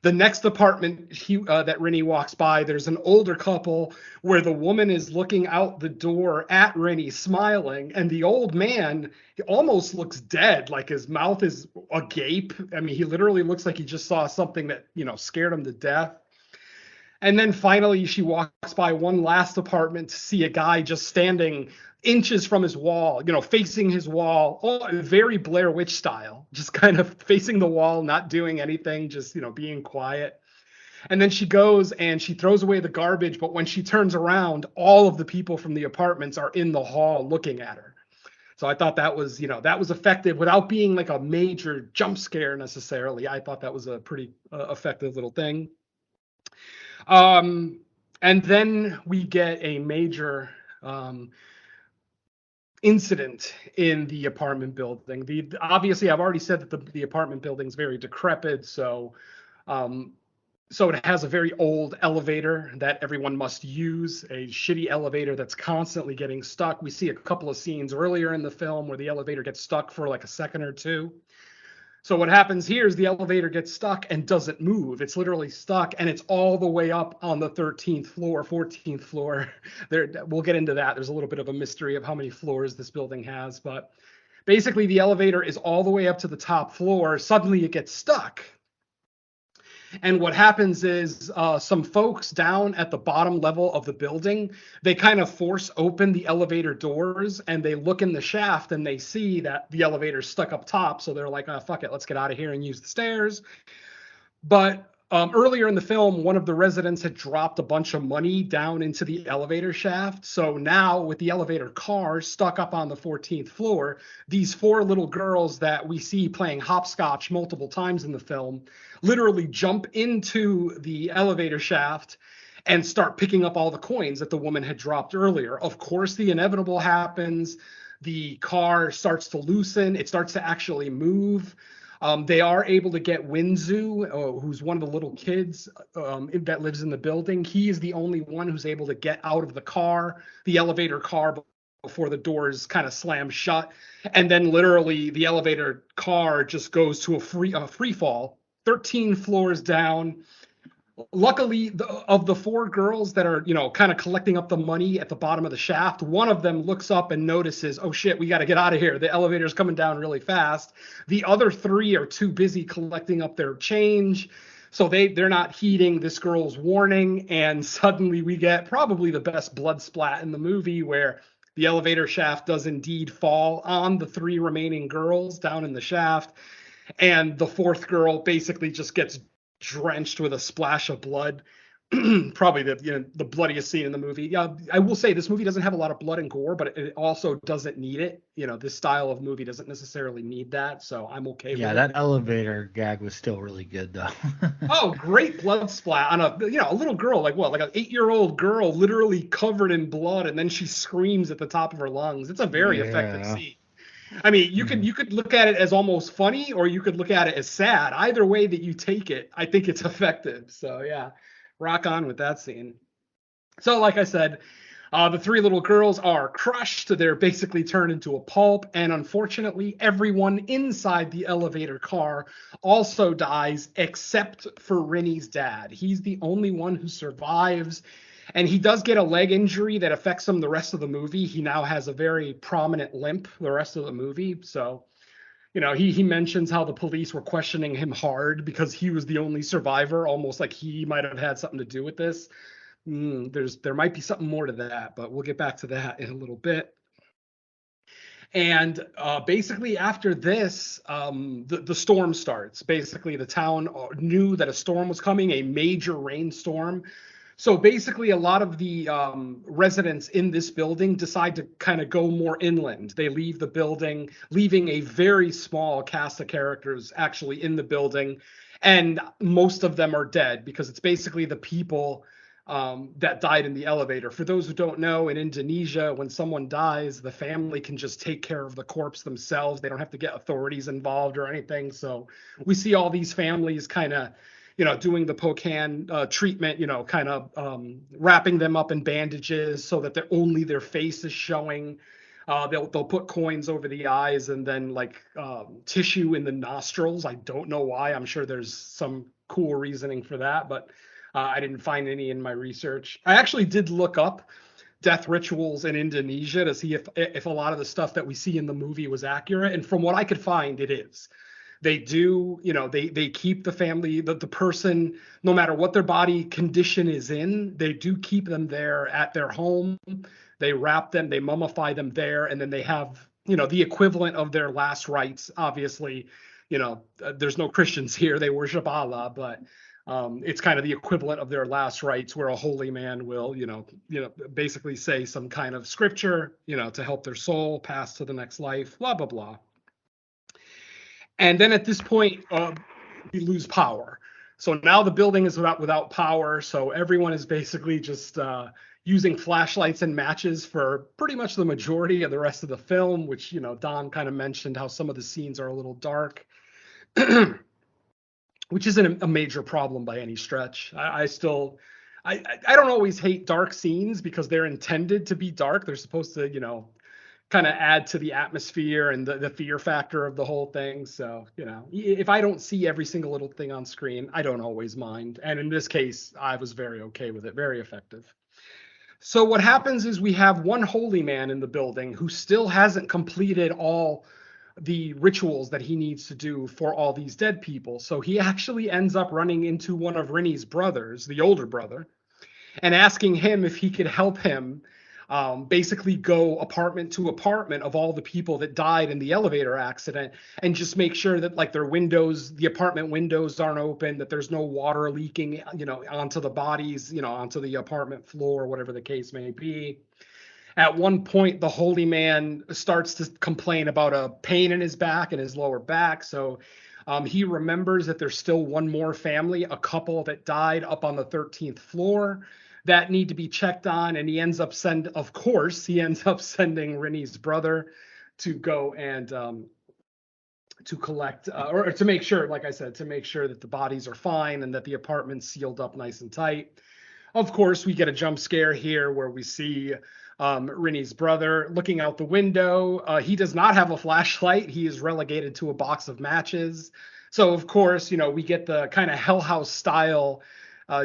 The next apartment that Rennie walks by, there's an older couple where the woman is looking out the door at Rennie, smiling, and the old man, he almost looks dead, like his mouth is agape. I mean, he literally looks like he just saw something that, scared him to death. And then finally, she walks by one last apartment to see a guy just standing inches from his wall, facing his wall, very Blair Witch style, just kind of facing the wall, not doing anything, just, being quiet. And then she goes and she throws away the garbage. But when she turns around, all of the people from the apartments are in the hall looking at her. So I thought that was, that was effective without being like a major jump scare necessarily. I thought that was a pretty effective little thing. And then we get a major incident in the apartment building. Obviously, I've already said that the apartment building is very decrepit, so it has a very old elevator that everyone must use, a shitty elevator that's constantly getting stuck. We see a couple of scenes earlier in the film where the elevator gets stuck for like a second or two. So what happens here is the elevator gets stuck and doesn't move. It's literally stuck, and it's all the way up on the 13th floor, 14th floor. We'll get into that. There's a little bit of a mystery of how many floors this building has, but basically the elevator is all the way up to the top floor. Suddenly it gets stuck. And what happens is some folks down at the bottom level of the building, they kind of force open the elevator doors, and they look in the shaft and they see that the elevator's stuck up top. So they're like, oh, fuck it, let's get out of here and use the stairs. But earlier in the film, one of the residents had dropped a bunch of money down into the elevator shaft. So now with the elevator car stuck up on the 14th floor, these four little girls that we see playing hopscotch multiple times in the film literally jump into the elevator shaft and start picking up all the coins that the woman had dropped earlier. Of course, the inevitable happens. The car starts to loosen. It starts to actually move. They are able to get Winzu, who's one of the little kids that lives in the building. He is the only one who's able to get out of the elevator car, before the doors kind of slam shut. And then literally the elevator car just goes to a free fall, 13 floors down. Luckily, of the four girls that are, kind of collecting up the money at the bottom of the shaft, one of them looks up and notices, oh shit, we got to get out of here. The elevator's coming down really fast. The other three are too busy collecting up their change. So they're not heeding this girl's warning. And suddenly we get probably the best blood splat in the movie, where the elevator shaft does indeed fall on the three remaining girls down in the shaft. And the fourth girl basically just gets drenched with a splash of blood. Probably the bloodiest scene in the movie. Yeah, I will say this movie doesn't have a lot of blood and gore, but it also doesn't need it. This style of movie doesn't necessarily need that, so I'm okay with it. Yeah, that elevator gag was still really good though. Oh, great blood splat on a little girl, like an 8-year-old girl, literally covered in blood, and then she screams at the top of her lungs. It's a very effective scene. I mean, you could look at it as almost funny, or you could look at it as sad. Either way that you take it, I think it's effective. So yeah, rock on with that scene. So like I said, the three little girls are crushed. They're basically turned into a pulp, and unfortunately, everyone inside the elevator car also dies except for Rennie's dad. He's the only one who survives. And he does get a leg injury that affects him the rest of the movie. He now has a very prominent limp the rest of the movie. So, you know, he mentions how the police were questioning him hard because he was the only survivor, almost like he might have had something to do with this. There might be something more to that, but we'll get back to that in a little bit. And basically after this, the storm starts. Basically, the town knew that a storm was coming, a major rainstorm. So basically, a lot of the residents in this building decide to kind of go more inland. They leave the building, leaving a very small cast of characters actually in the building. And most of them are dead because it's basically the people that died in the elevator. For those who don't know, in Indonesia, when someone dies, the family can just take care of the corpse themselves. They don't have to get authorities involved or anything. So we see all these families kind of, you know, doing the Pocan treatment, you know, kind of wrapping them up in bandages so that only their face is showing. They'll put coins over the eyes and then like tissue in the nostrils. I don't know why. I'm sure there's some cool reasoning for that, but I didn't find any in my research. I actually did look up death rituals in Indonesia to see if a lot of the stuff that we see in the movie was accurate. And from what I could find, it is. They do, you know, they keep the family, the person, no matter what their body condition is in, they do keep them there at their home. They wrap them, they mummify them there, and then they have, you know, the equivalent of their last rites. Obviously, you know, there's no Christians here, they worship Allah, but it's kind of the equivalent of their last rites where a holy man will, you know, basically say some kind of scripture, you know, to help their soul pass to the next life, blah, blah, blah. And then at this point, we lose power. So now the building is without power. So everyone is basically just using flashlights and matches for pretty much the majority of the rest of the film, which, you know, Don kind of mentioned how some of the scenes are a little dark, which isn't a major problem by any stretch. I don't always hate dark scenes because they're intended to be dark. They're supposed to, you know, kind of add to the atmosphere and the fear factor of the whole thing. So, you know, if I don't see every single little thing on screen, I don't always mind. And in this case, I was very okay with it, very effective. So what happens is we have one holy man in the building who still hasn't completed all the rituals that he needs to do for all these dead people. So he actually ends up running into one of Rennie's brothers, the older brother, and asking him if he could help him basically go apartment to apartment of all the people that died in the elevator accident and just make sure that like their windows, the apartment windows aren't open, that there's no water leaking, you know, onto the bodies, you know, onto the apartment floor, whatever the case may be. At one point, the holy man starts to complain about a pain in his back and his lower back. So he remembers that there's still one more family, a couple that died up on the 13th floor that need to be checked on. And he ends up sending Rennie's brother to go and to collect or to make sure, like I said, to make sure that the bodies are fine and that the apartment's sealed up nice and tight. Of course, we get a jump scare here where we see Rennie's brother looking out the window. He does not have a flashlight. He is relegated to a box of matches. So, of course, you know, we get the kind of Hell House style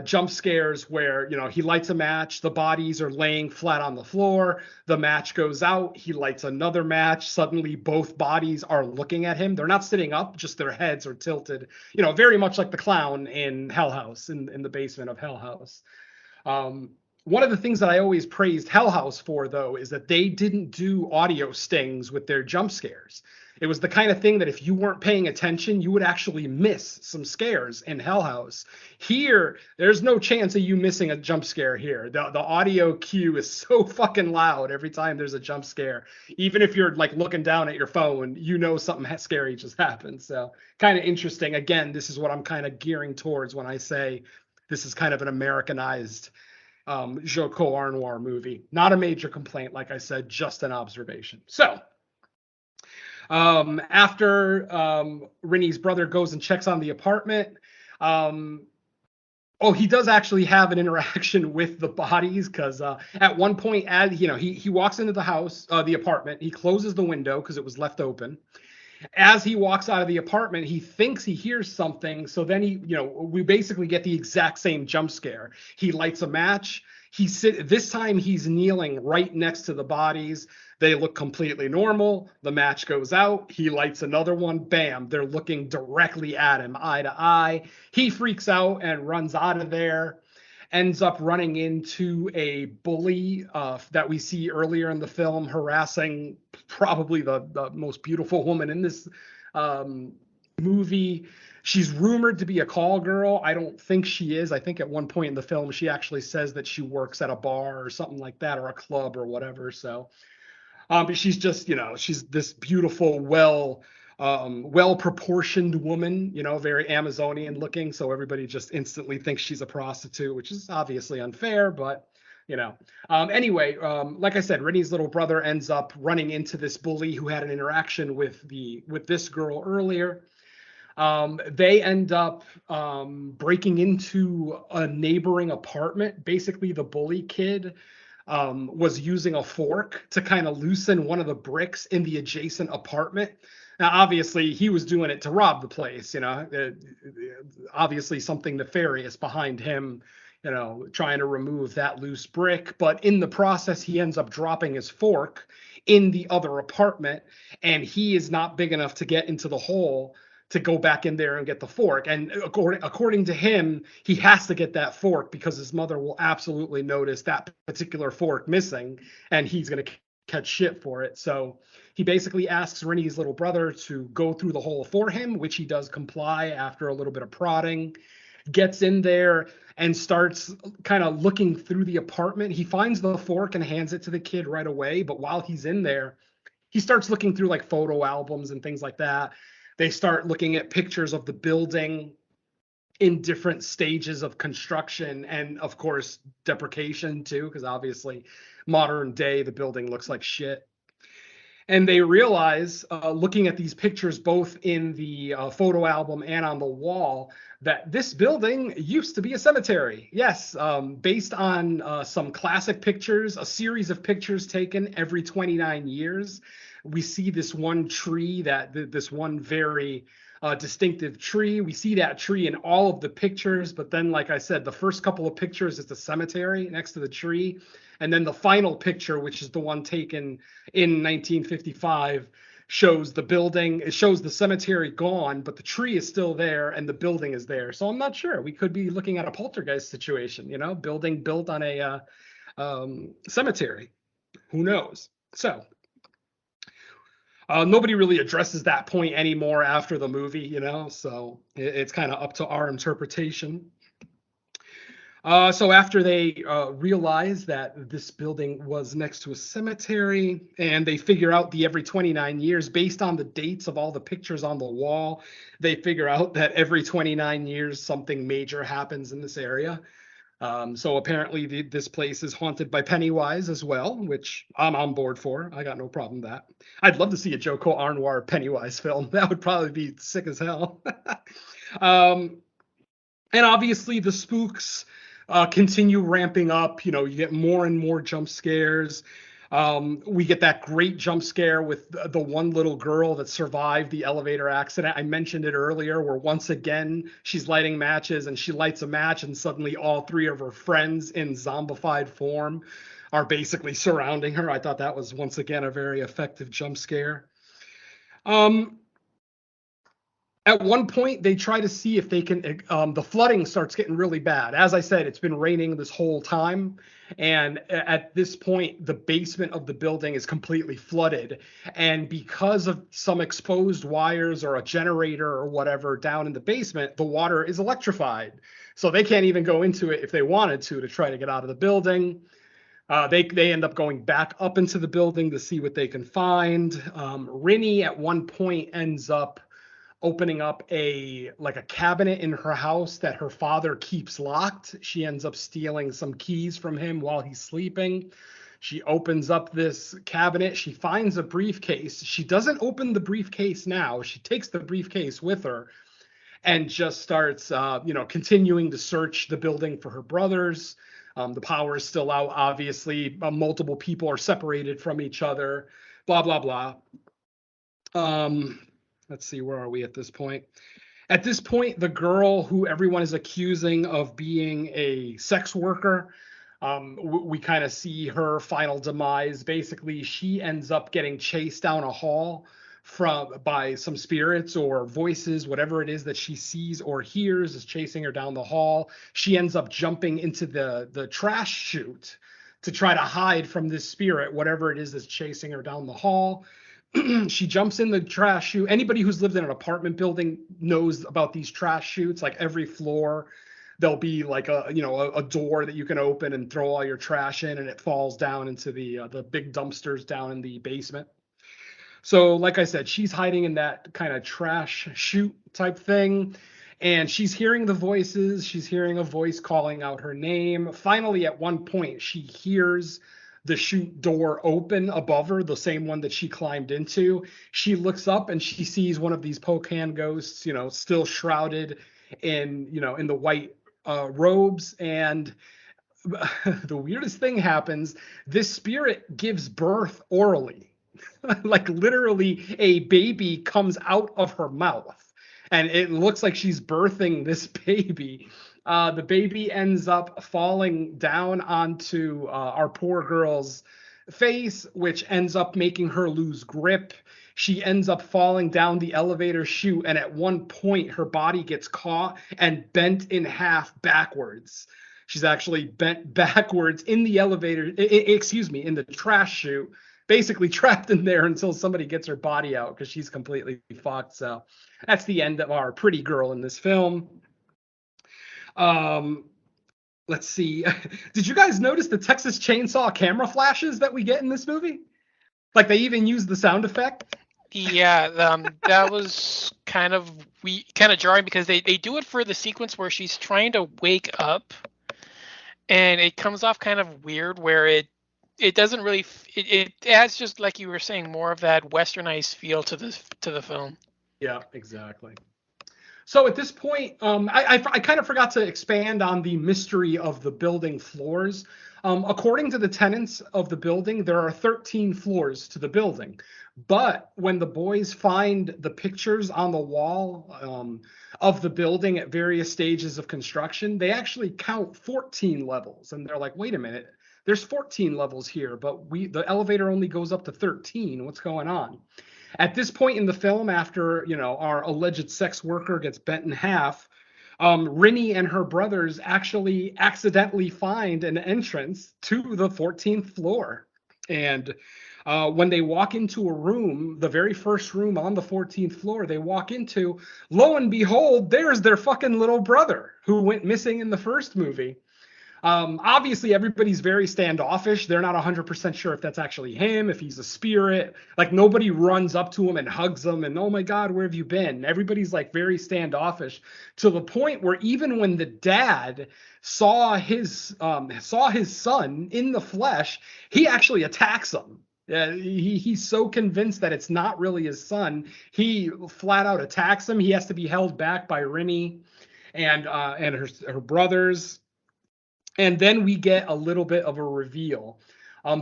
jump scares where, you know, he lights a match, the bodies are laying flat on the floor, the match goes out, he lights another match, suddenly both bodies are looking at him. They're not sitting up, just their heads are tilted, you know, very much like the clown in Hell House, in the basement of Hell House. One of the things that I always praised Hell House for, though, is that they didn't do audio stings with their jump scares. It was the kind of thing that if you weren't paying attention, you would actually miss some scares in Hell House. Here, there's no chance of you missing a jump scare here. The audio cue is so fucking loud every time there's a jump scare. Even if you're like looking down at your phone, you know something scary just happened. So kind of interesting. Again, this is what I'm kind of gearing towards when I say this is kind of an Americanized Joko Anwar movie. Not a major complaint, like I said, just an observation. So After Rennie's brother goes and checks on the apartment, he does actually have an interaction with the bodies, because at one point, as he walks into the house, the apartment, he closes the window because it was left open. As he walks out of the apartment, he thinks he hears something. So then we basically get the exact same jump scare. He lights a match. This time he's kneeling right next to the bodies. They look completely normal. The match goes out. He lights another one. Bam. They're looking directly at him, eye to eye. He freaks out and runs out of there. Ends up running into a bully that we see earlier in the film, harassing probably the most beautiful woman in this movie. She's rumored to be a call girl. I don't think she is. I think at one point in the film, she actually says that she works at a bar or something like that, or a club or whatever. So, but she's just, she's this beautiful, well-proportioned woman, very Amazonian looking. So everybody just instantly thinks she's a prostitute, which is obviously unfair, but anyway, like I said, Rennie's little brother ends up running into this bully who had an interaction with this girl earlier. They end up breaking into a neighboring apartment. Basically, the bully kid was using a fork to kind of loosen one of the bricks in the adjacent apartment. Now, obviously, he was doing it to rob the place, obviously something nefarious behind him, trying to remove that loose brick. But in the process, he ends up dropping his fork in the other apartment, and he is not big enough to get into the hole to go back in there and get the fork. And according to him, he has to get that fork because his mother will absolutely notice that particular fork missing, and he's going to catch shit for it. So he basically asks Rennie's little brother to go through the hole for him, which he does comply after a little bit of prodding. Gets in there and starts kind of looking through the apartment. He finds the fork and hands it to the kid right away. But while he's in there, he starts looking through like photo albums and things like that. They start looking at pictures of the building in different stages of construction and, of course, deprecation too, because obviously modern day, the building looks like shit. And they realize, looking at these pictures, both in the photo album and on the wall, that this building used to be a cemetery. Yes, based on some classic pictures, a series of pictures taken every 29 years. We see this one tree, this one very distinctive tree. We see that tree in all of the pictures, but then, like I said, the first couple of pictures is the cemetery next to the tree. And then the final picture, which is the one taken in 1955, shows the building. It shows the cemetery gone, but the tree is still there and the building is there. So I'm not sure. We could be looking at a poltergeist situation, building built on a cemetery. Who knows? So nobody really addresses that point anymore after the movie, so it's kind of up to our interpretation. So after they realize that this building was next to a cemetery, and they figure out every 29 years, based on the dates of all the pictures on the wall, they figure out that every 29 years something major happens in this area. So apparently this place is haunted by Pennywise as well, which I'm on board for. I got no problem with that. I'd love to see a Joko Anwar Pennywise film. That would probably be sick as hell. And obviously the spooks continue ramping up. You get more and more jump scares. We get that great jump scare with the one little girl that survived the elevator accident. I mentioned it earlier, where once again she's lighting matches, and she lights a match, and suddenly all three of her friends in zombified form are basically surrounding her. I thought that was once again a very effective jump scare. At one point, they try to see if they can, the flooding starts getting really bad. As I said, it's been raining this whole time. And at this point, the basement of the building is completely flooded. And because of some exposed wires or a generator or whatever down in the basement, the water is electrified. So they can't even go into it if they wanted to try to get out of the building. They end up going back up into the building to see what they can find. Rennie at one point ends up opening up a cabinet in her house that her father keeps locked. She ends up stealing some keys from him while he's sleeping. She opens up this cabinet. She finds a briefcase. She doesn't open the briefcase now. She takes the briefcase with her and just starts, continuing to search the building for her brothers. The power is still out, obviously. Multiple people are separated from each other, blah, blah, blah. Let's see, where are we at this point? At this point, the girl who everyone is accusing of being a sex worker, we kind of see her final demise. Basically, she ends up getting chased down a hall by some spirits or voices, whatever it is that she sees or hears is chasing her down the hall. She ends up jumping into the trash chute to try to hide from this spirit, whatever it is that's chasing her down the hall. She jumps in the trash chute. Anybody who's lived in an apartment building knows about these trash chutes. Like every floor, there'll be like a door that you can open and throw all your trash in, and it falls down into the big dumpsters down in the basement. So like I said, she's hiding in that kind of trash chute type thing, and she's hearing the voices. She's hearing a voice calling out her name. Finally, at one point, she hears the chute door open above her, the same one that she climbed into. She looks up and she sees one of these Pocan ghosts, still shrouded in the white robes. And the weirdest thing happens. This spirit gives birth orally. Like literally a baby comes out of her mouth. And it looks like she's birthing this baby. The baby ends up falling down onto our poor girl's face, which ends up making her lose grip. She ends up falling down the elevator chute, and at one point her body gets caught and bent in half backwards. She's actually bent backwards in the elevator, in the trash chute, basically trapped in there until somebody gets her body out because she's completely fucked. So that's the end of our pretty girl in this film. Let's see. Did you guys notice the Texas Chainsaw camera flashes that we get in this movie? Like they even use the sound effect. Yeah, that was kind of jarring because they do it for the sequence where she's trying to wake up, and it comes off kind of weird where it doesn't really it adds, just like you were saying, more of that westernized feel to the film. Yeah, exactly. So at this point, I kind of forgot to expand on the mystery of the building floors. According to the tenants of the building, there are 13 floors to the building. But when the boys find the pictures on the wall of the building at various stages of construction, they actually count 14 levels. And they're like, wait a minute, there's 14 levels here, but the elevator only goes up to 13. What's going on? At this point in the film, after our alleged sex worker gets bent in half, Rinny and her brothers actually accidentally find an entrance to the 14th floor. And when they walk into a room, the very first room on the 14th floor they walk into, lo and behold, there's their fucking little brother who went missing in the first movie. Obviously, everybody's very standoffish. They're not 100% sure if that's actually him, if he's a spirit. Like, nobody runs up to him and hugs him and, oh my God, where have you been? Everybody's like very standoffish, to the point where even when the dad saw his son in the flesh, he actually attacks him. He's so convinced that it's not really his son, he flat out attacks him. He has to be held back by Rinny and her brothers. And then we get a little bit of a reveal.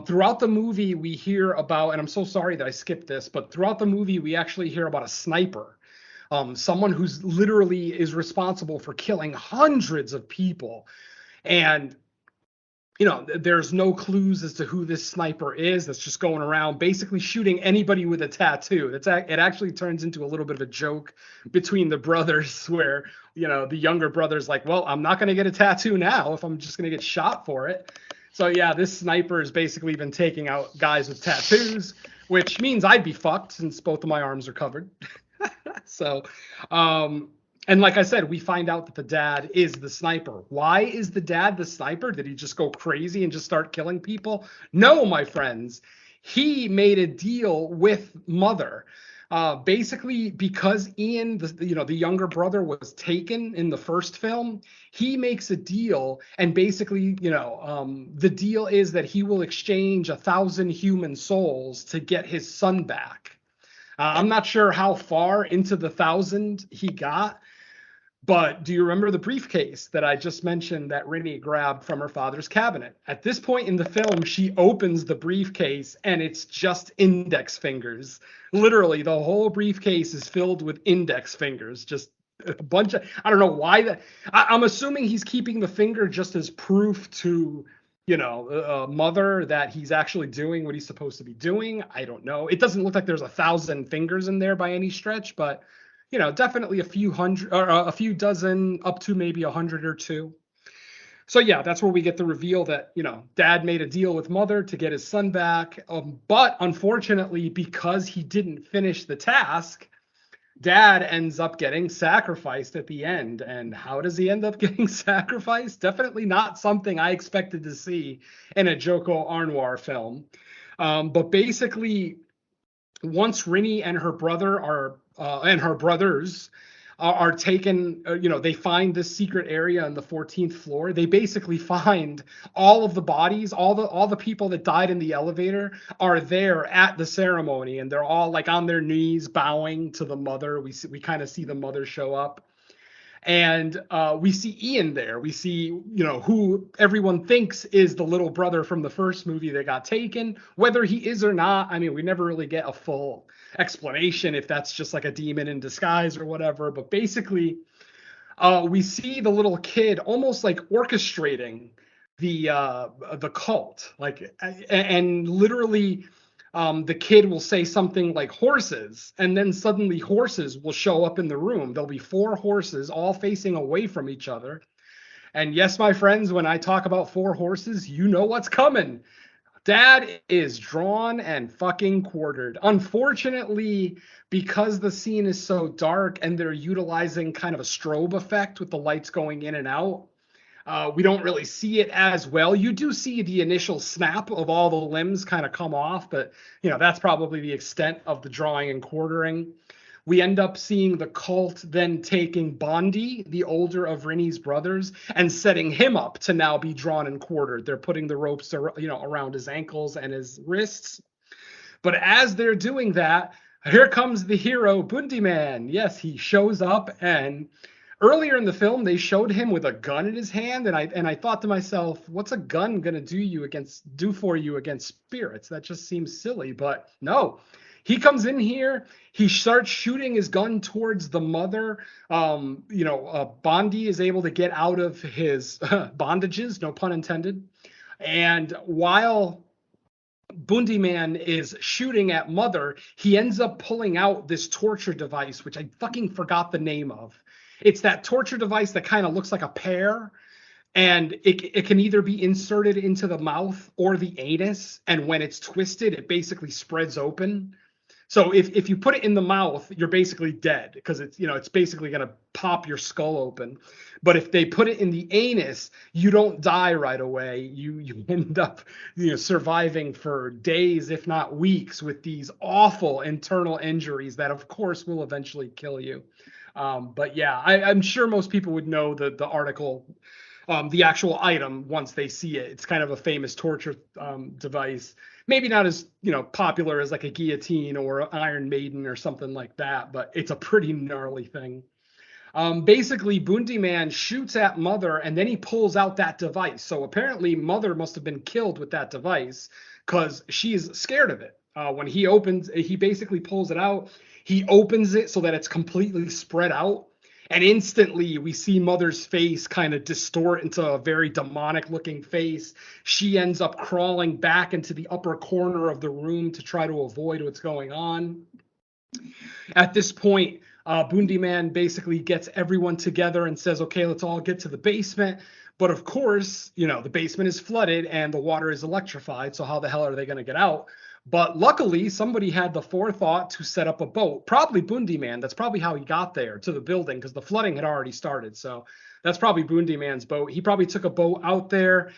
Throughout the movie, we hear about, and I'm so sorry that I skipped this, but throughout the movie, we actually hear about a sniper, someone who's literally is responsible for killing hundreds of people. And, there's no clues as to who this sniper is. That's just going around basically shooting anybody with a tattoo. It actually turns into a little bit of a joke between the brothers where, the younger brother's like, well, I'm not going to get a tattoo now if I'm just going to get shot for it. So yeah, this sniper has basically been taking out guys with tattoos, which means I'd be fucked since both of my arms are covered. So, and like I said, we find out that the dad is the sniper. Why is the dad the sniper? Did he just go crazy and just start killing people? No, my friends. He made a deal with Mother. Basically, because Ian, the younger brother, was taken in the first film, he makes a deal, and basically, the deal is that he will exchange 1,000 human souls to get his son back. I'm not sure how far into the 1,000 he got, but do you remember the briefcase that I just mentioned that Rini grabbed from her father's cabinet? At this point in the film, she opens the briefcase and it's just index fingers. Literally, the whole briefcase is filled with index fingers. Just a bunch of, I don't know why that. I'm assuming he's keeping the finger just as proof to, mother that he's actually doing what he's supposed to be doing. I don't know. It doesn't look like there's 1,000 fingers in there by any stretch, but definitely a few hundred or a few dozen, up to maybe 100 or two. So yeah, that's where we get the reveal that, dad made a deal with mother to get his son back. But unfortunately, because he didn't finish the task, dad ends up getting sacrificed at the end. And how does he end up getting sacrificed? Definitely not something I expected to see in a Joko Anwar film. But basically, once Rini and her brother and her brothers are taken, they find this secret area on the 14th floor. They basically find all of the bodies, all the people that died in the elevator are there at the ceremony, and they're all like on their knees bowing to the mother. We kind of see the mother show up. And we see Ian there. We see, who everyone thinks is the little brother from the first movie that got taken. Whether he is or not, I mean, we never really get a full explanation if that's just like a demon in disguise or whatever. But basically, we see the little kid almost like orchestrating the cult, and literally. The kid will say something like horses, and then suddenly horses will show up in the room. There'll be 4 horses all facing away from each other. And yes, my friends, when I talk about 4 horses, you know what's coming. Dad is drawn and fucking quartered. Unfortunately, because the scene is so dark and they're utilizing kind of a strobe effect with the lights going in and out, we don't really see it as well. You do see the initial snap of all the limbs kind of come off, but that's probably the extent of the drawing and quartering. We end up seeing the cult then taking Bondi, the older of Rini's brothers, and setting him up to now be drawn and quartered. They're putting the ropes, around his ankles and his wrists. But as they're doing that, here comes the hero, Bundyman. Yes, he shows up, and earlier in the film, they showed him with a gun in his hand, and I thought to myself, what's a gun gonna do for you against spirits? That just seems silly, but no. He comes in here, he starts shooting his gun towards the mother. Bondi is able to get out of his bondages, no pun intended. And while Bundyman is shooting at mother, he ends up pulling out this torture device, which I fucking forgot the name of. It's that torture device that kind of looks like a pear, and it can either be inserted into the mouth or the anus, and when it's twisted, it basically spreads open. So if you put it in the mouth, you're basically dead because it's basically going to pop your skull open. But if they put it in the anus, you don't die right away. You end up surviving for days, if not weeks, with these awful internal injuries that, of course, will eventually kill you. But yeah, I'm sure most people would know the article, the actual item once they see it. It's kind of a famous torture device. Maybe not as popular as like a guillotine or an Iron Maiden or something like that, but it's a pretty gnarly thing. Basically, Bundyman shoots at Mother, and then he pulls out that device. So apparently, Mother must have been killed with that device because she's scared of it. When he basically pulls it out. He opens it so that it's completely spread out. And instantly we see Mother's face kind of distort into a very demonic looking face. She ends up crawling back into the upper corner of the room to try to avoid what's going on. At this point, Bundyman basically gets everyone together and says, okay, let's all get to the basement. But of course, the basement is flooded and the water is electrified. So how the hell are they going to get out? But luckily, somebody had the forethought to set up a boat. Probably Bundy Man. That's probably how he got there to the building, because the flooding had already started. So that's probably Bundy Man's boat. He probably took a boat out there,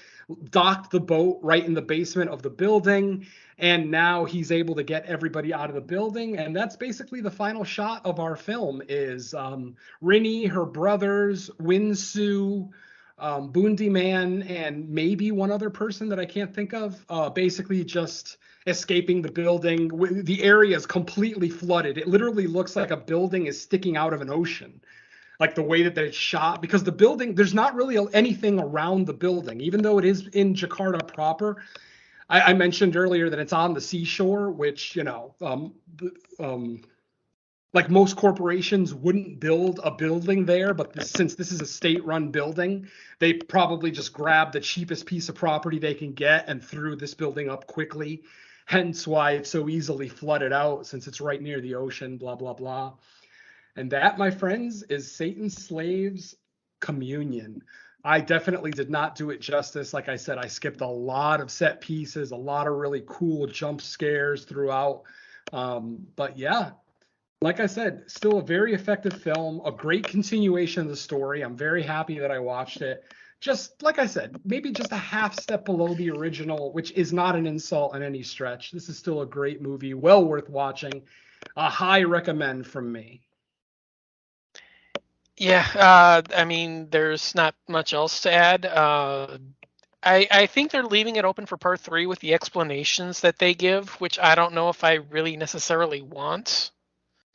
docked the boat right in the basement of the building, and now he's able to get everybody out of the building. And that's basically the final shot of our film is Rinny, her brothers, Winsu, Bundy Man, and maybe one other person that I can't think of, basically just escaping the building. The area is completely flooded. It literally looks like a building is sticking out of an ocean, like the way that it's shot, because the building, there's not really anything around the building, even though it is in Jakarta proper. I mentioned earlier that it's on the seashore, which, like most corporations wouldn't build a building there, but since this is a state-run building, they probably just grabbed the cheapest piece of property they can get and threw this building up quickly. Hence why it's so easily flooded out, since it's right near the ocean, blah, blah, blah. And that, my friends, is Satan's Slaves Communion. I definitely did not do it justice. Like I said, I skipped a lot of set pieces, a lot of really cool jump scares throughout. But yeah, like I said, still a very effective film, a great continuation of the story. I'm very happy that I watched it. Just like I said, maybe just a half step below the original, which is not an insult in any stretch. This is still a great movie, well worth watching. A high recommend from me. Yeah, I mean, there's not much else to add. I think they're leaving it open for part 3 with the explanations that they give, which I don't know if I really necessarily want.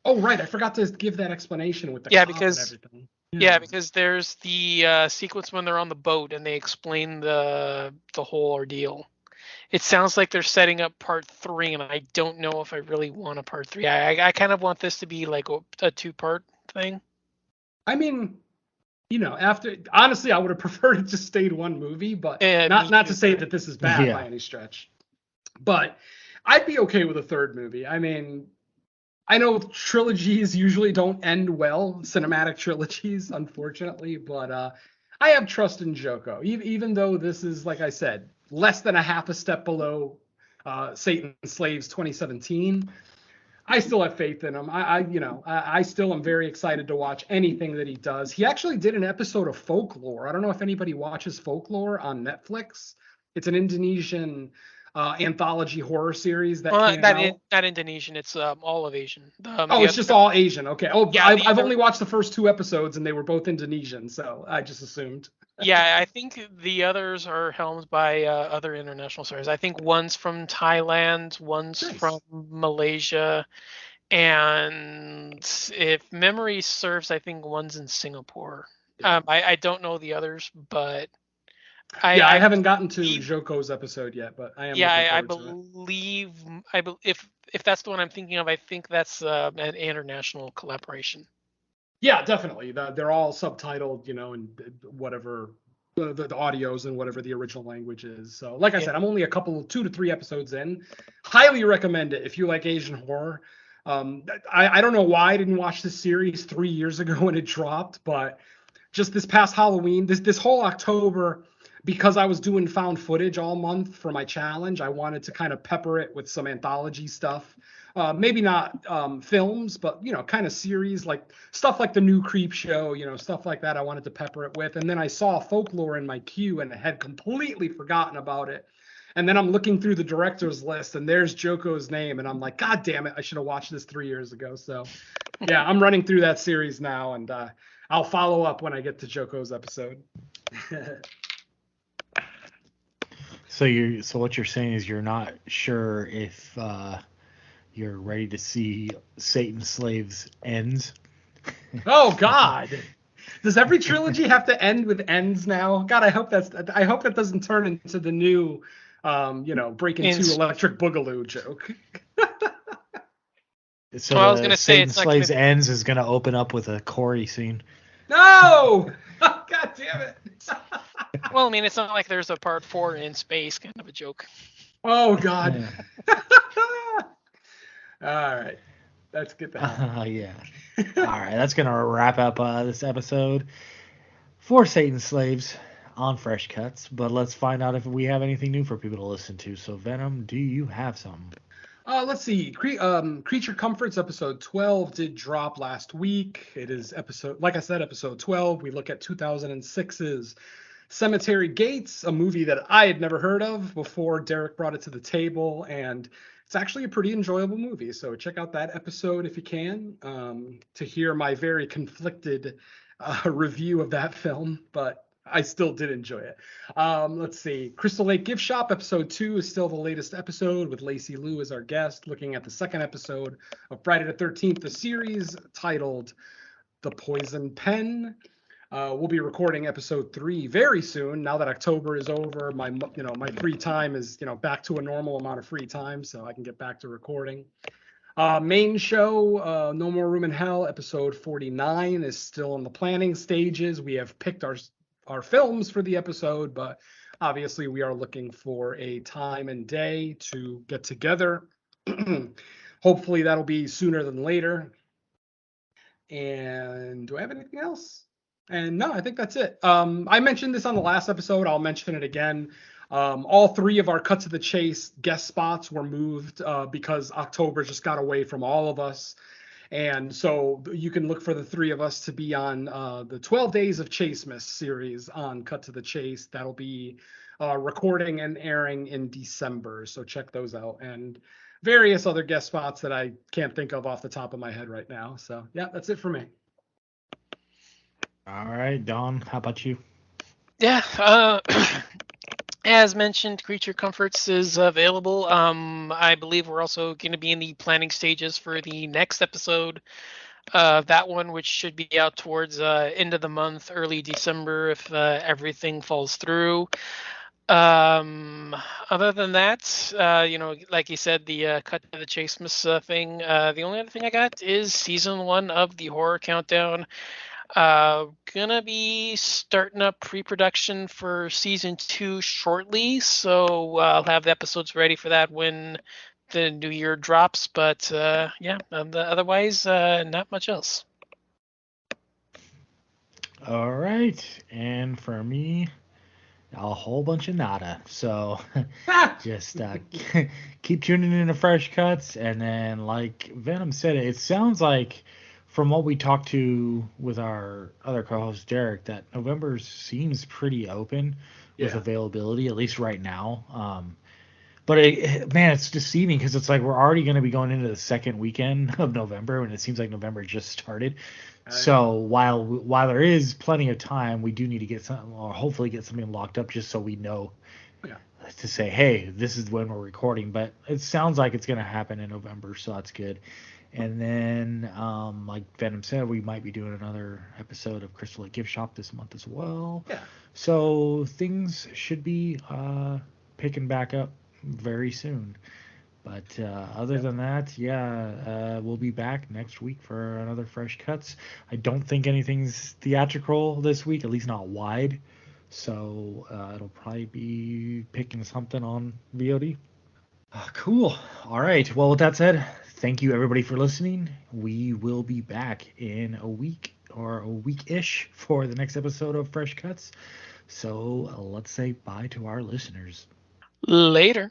Oh, right. I forgot to give that explanation with the Yeah, cop because and everything. yeah, because there's the sequence when they're on the boat and they explain the whole ordeal. It sounds like they're setting up part 3, and I don't know if I really want a part 3. I kind of want this to be like a 2-part thing. I mean, honestly, I would have preferred it just stayed one movie, but Yeah, not to say that this is bad Yeah. by any stretch. But I'd be okay with a third movie. I mean, I know trilogies usually don't end well, cinematic trilogies, unfortunately, but I have trust in Joko, even though this is, like I said, less than a half a step below Satan's Slaves 2017. I still have faith in him. I still am very excited to watch anything that he does. He actually did an episode of Folklore. I don't know if anybody watches Folklore on Netflix. It's an Indonesian anthology horror series that came out. Not Indonesian. It's all of Asian. It's just all Asian. Okay. Oh, Yeah, I've only watched the first 2 episodes, and they were both Indonesian, so I just assumed. Yeah, I think the others are helmed by other international stars. I think one's from Thailand, one's Nice. from Malaysia, and if memory serves, I think one's in Singapore. I don't know the others, but I haven't gotten to Joko's episode yet, but I am. Yeah, I looking forward to it. if that's the one I'm thinking of, I think that's an international collaboration. Yeah, definitely. They're all subtitled, and whatever the audios and whatever the original language is. So, like I said, I'm only 2 to 3 episodes in. Highly recommend it if you like Asian horror. I don't know why I didn't watch this series 3 years ago when it dropped, but just this past Halloween, this whole October, because I was doing found footage all month for my challenge, I wanted to kind of pepper it with some anthology stuff. Maybe not films, but, kind of series, like stuff like the new Creep Show, stuff like that I wanted to pepper it with. And then I saw Folklore in my queue and had completely forgotten about it. And then I'm looking through the director's list and there's Joko's name. And I'm like, God damn it, I should have watched this 3 years ago. So, yeah, I'm running through that series now. And I'll follow up when I get to Joko's episode. So what you're saying is you're not sure if you're ready to see Satan's Slaves ends? Oh God! Does every trilogy have to end with ends now? God, I hope that doesn't turn into the new, Breaking 2 Electric Boogaloo joke. So I was gonna say Satan's it's not Slaves gonna... ends is gonna open up with a Corey scene. No! God damn it! Well, I mean, it's not like there's a part 4 in space, kind of a joke. Oh God! All right, let's get that. Yeah. All right, that's gonna wrap up this episode for Satan's Slaves. on Fresh Cuts, but let's find out if we have anything new for people to listen to. So, Venom, do you have something? Let's see. Creature Comforts episode 12 did drop last week. It is like I said, episode 12. We look at 2006's Cemetery Gates, a movie that I had never heard of before Derek brought it to the table, and it's actually a pretty enjoyable movie. So check out that episode if you can, to hear my very conflicted review of that film, but I still did enjoy it. Let's see. Crystal Lake Gift Shop episode 2 is still the latest episode with Lacey Liu as our guest, looking at the second episode of Friday the 13th, the series titled The Poison Pen. We'll be recording episode 3 very soon. Now that October is over, my free time is back to a normal amount of free time, so I can get back to recording. Main show, No More Room in Hell, episode 49 is still in the planning stages. We have picked our films for the episode, but obviously we are looking for a time and day to get together. Hopefully that'll be sooner than later. And do I have anything else? And no, I think that's it. I mentioned this on the last episode. I'll mention it again. All 3 of our Cut to the Chase guest spots were moved because October just got away from all of us. And so you can look for the 3 of us to be on the 12 Days of Chasemas series on Cut to the Chase. That'll be recording and airing in December. So check those out. And various other guest spots that I can't think of off the top of my head right now. So yeah, that's it for me. All right, Don, how about you? Yeah, as mentioned, Creature Comforts is available. I believe we're also going to be in the planning stages for the next episode of that one, which should be out towards end of the month, early December, if everything falls through. Other than that, like you said, the Cut to the Chasemas thing. The only other thing I got is season 1 of the Horror Countdown. Gonna be starting up pre-production for season 2 shortly, so I'll have the episodes ready for that when the new year drops. But otherwise, not much else. All right, and for me, a whole bunch of nada. So just keep tuning in to Fresh Cuts, and then like Venom said, it sounds like from what we talked to with our other co-host Derek, that November seems pretty open with availability, at least right now. But it's deceiving because it's like we're already going to be going into the second weekend of November, and it seems like November just started. So while there is plenty of time, we do need to get something, or hopefully get something locked up, just so we know to say, hey, this is when we're recording. But it sounds like it's going to happen in November, so that's good. And then, like Venom said, we might be doing another episode of Crystal Lake Gift Shop this month as well. Yeah. So things should be picking back up very soon. But other than that, we'll be back next week for another Fresh Cuts. I don't think anything's theatrical this week, at least not wide. So it'll probably be picking something on VOD. Cool. All right. Well, with that said, thank you everybody for listening. We will be back in a week or a week-ish for the next episode of Fresh Cuts. So let's say bye to our listeners. Later.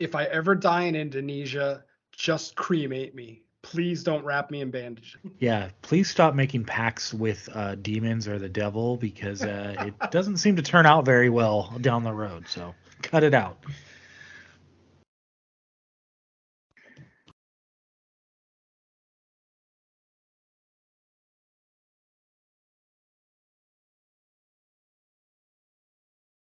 If I ever die in Indonesia, just cremate me. Please don't wrap me in bandages. Yeah, please stop making pacts with demons or the devil, because it doesn't seem to turn out very well down the road. So cut it out.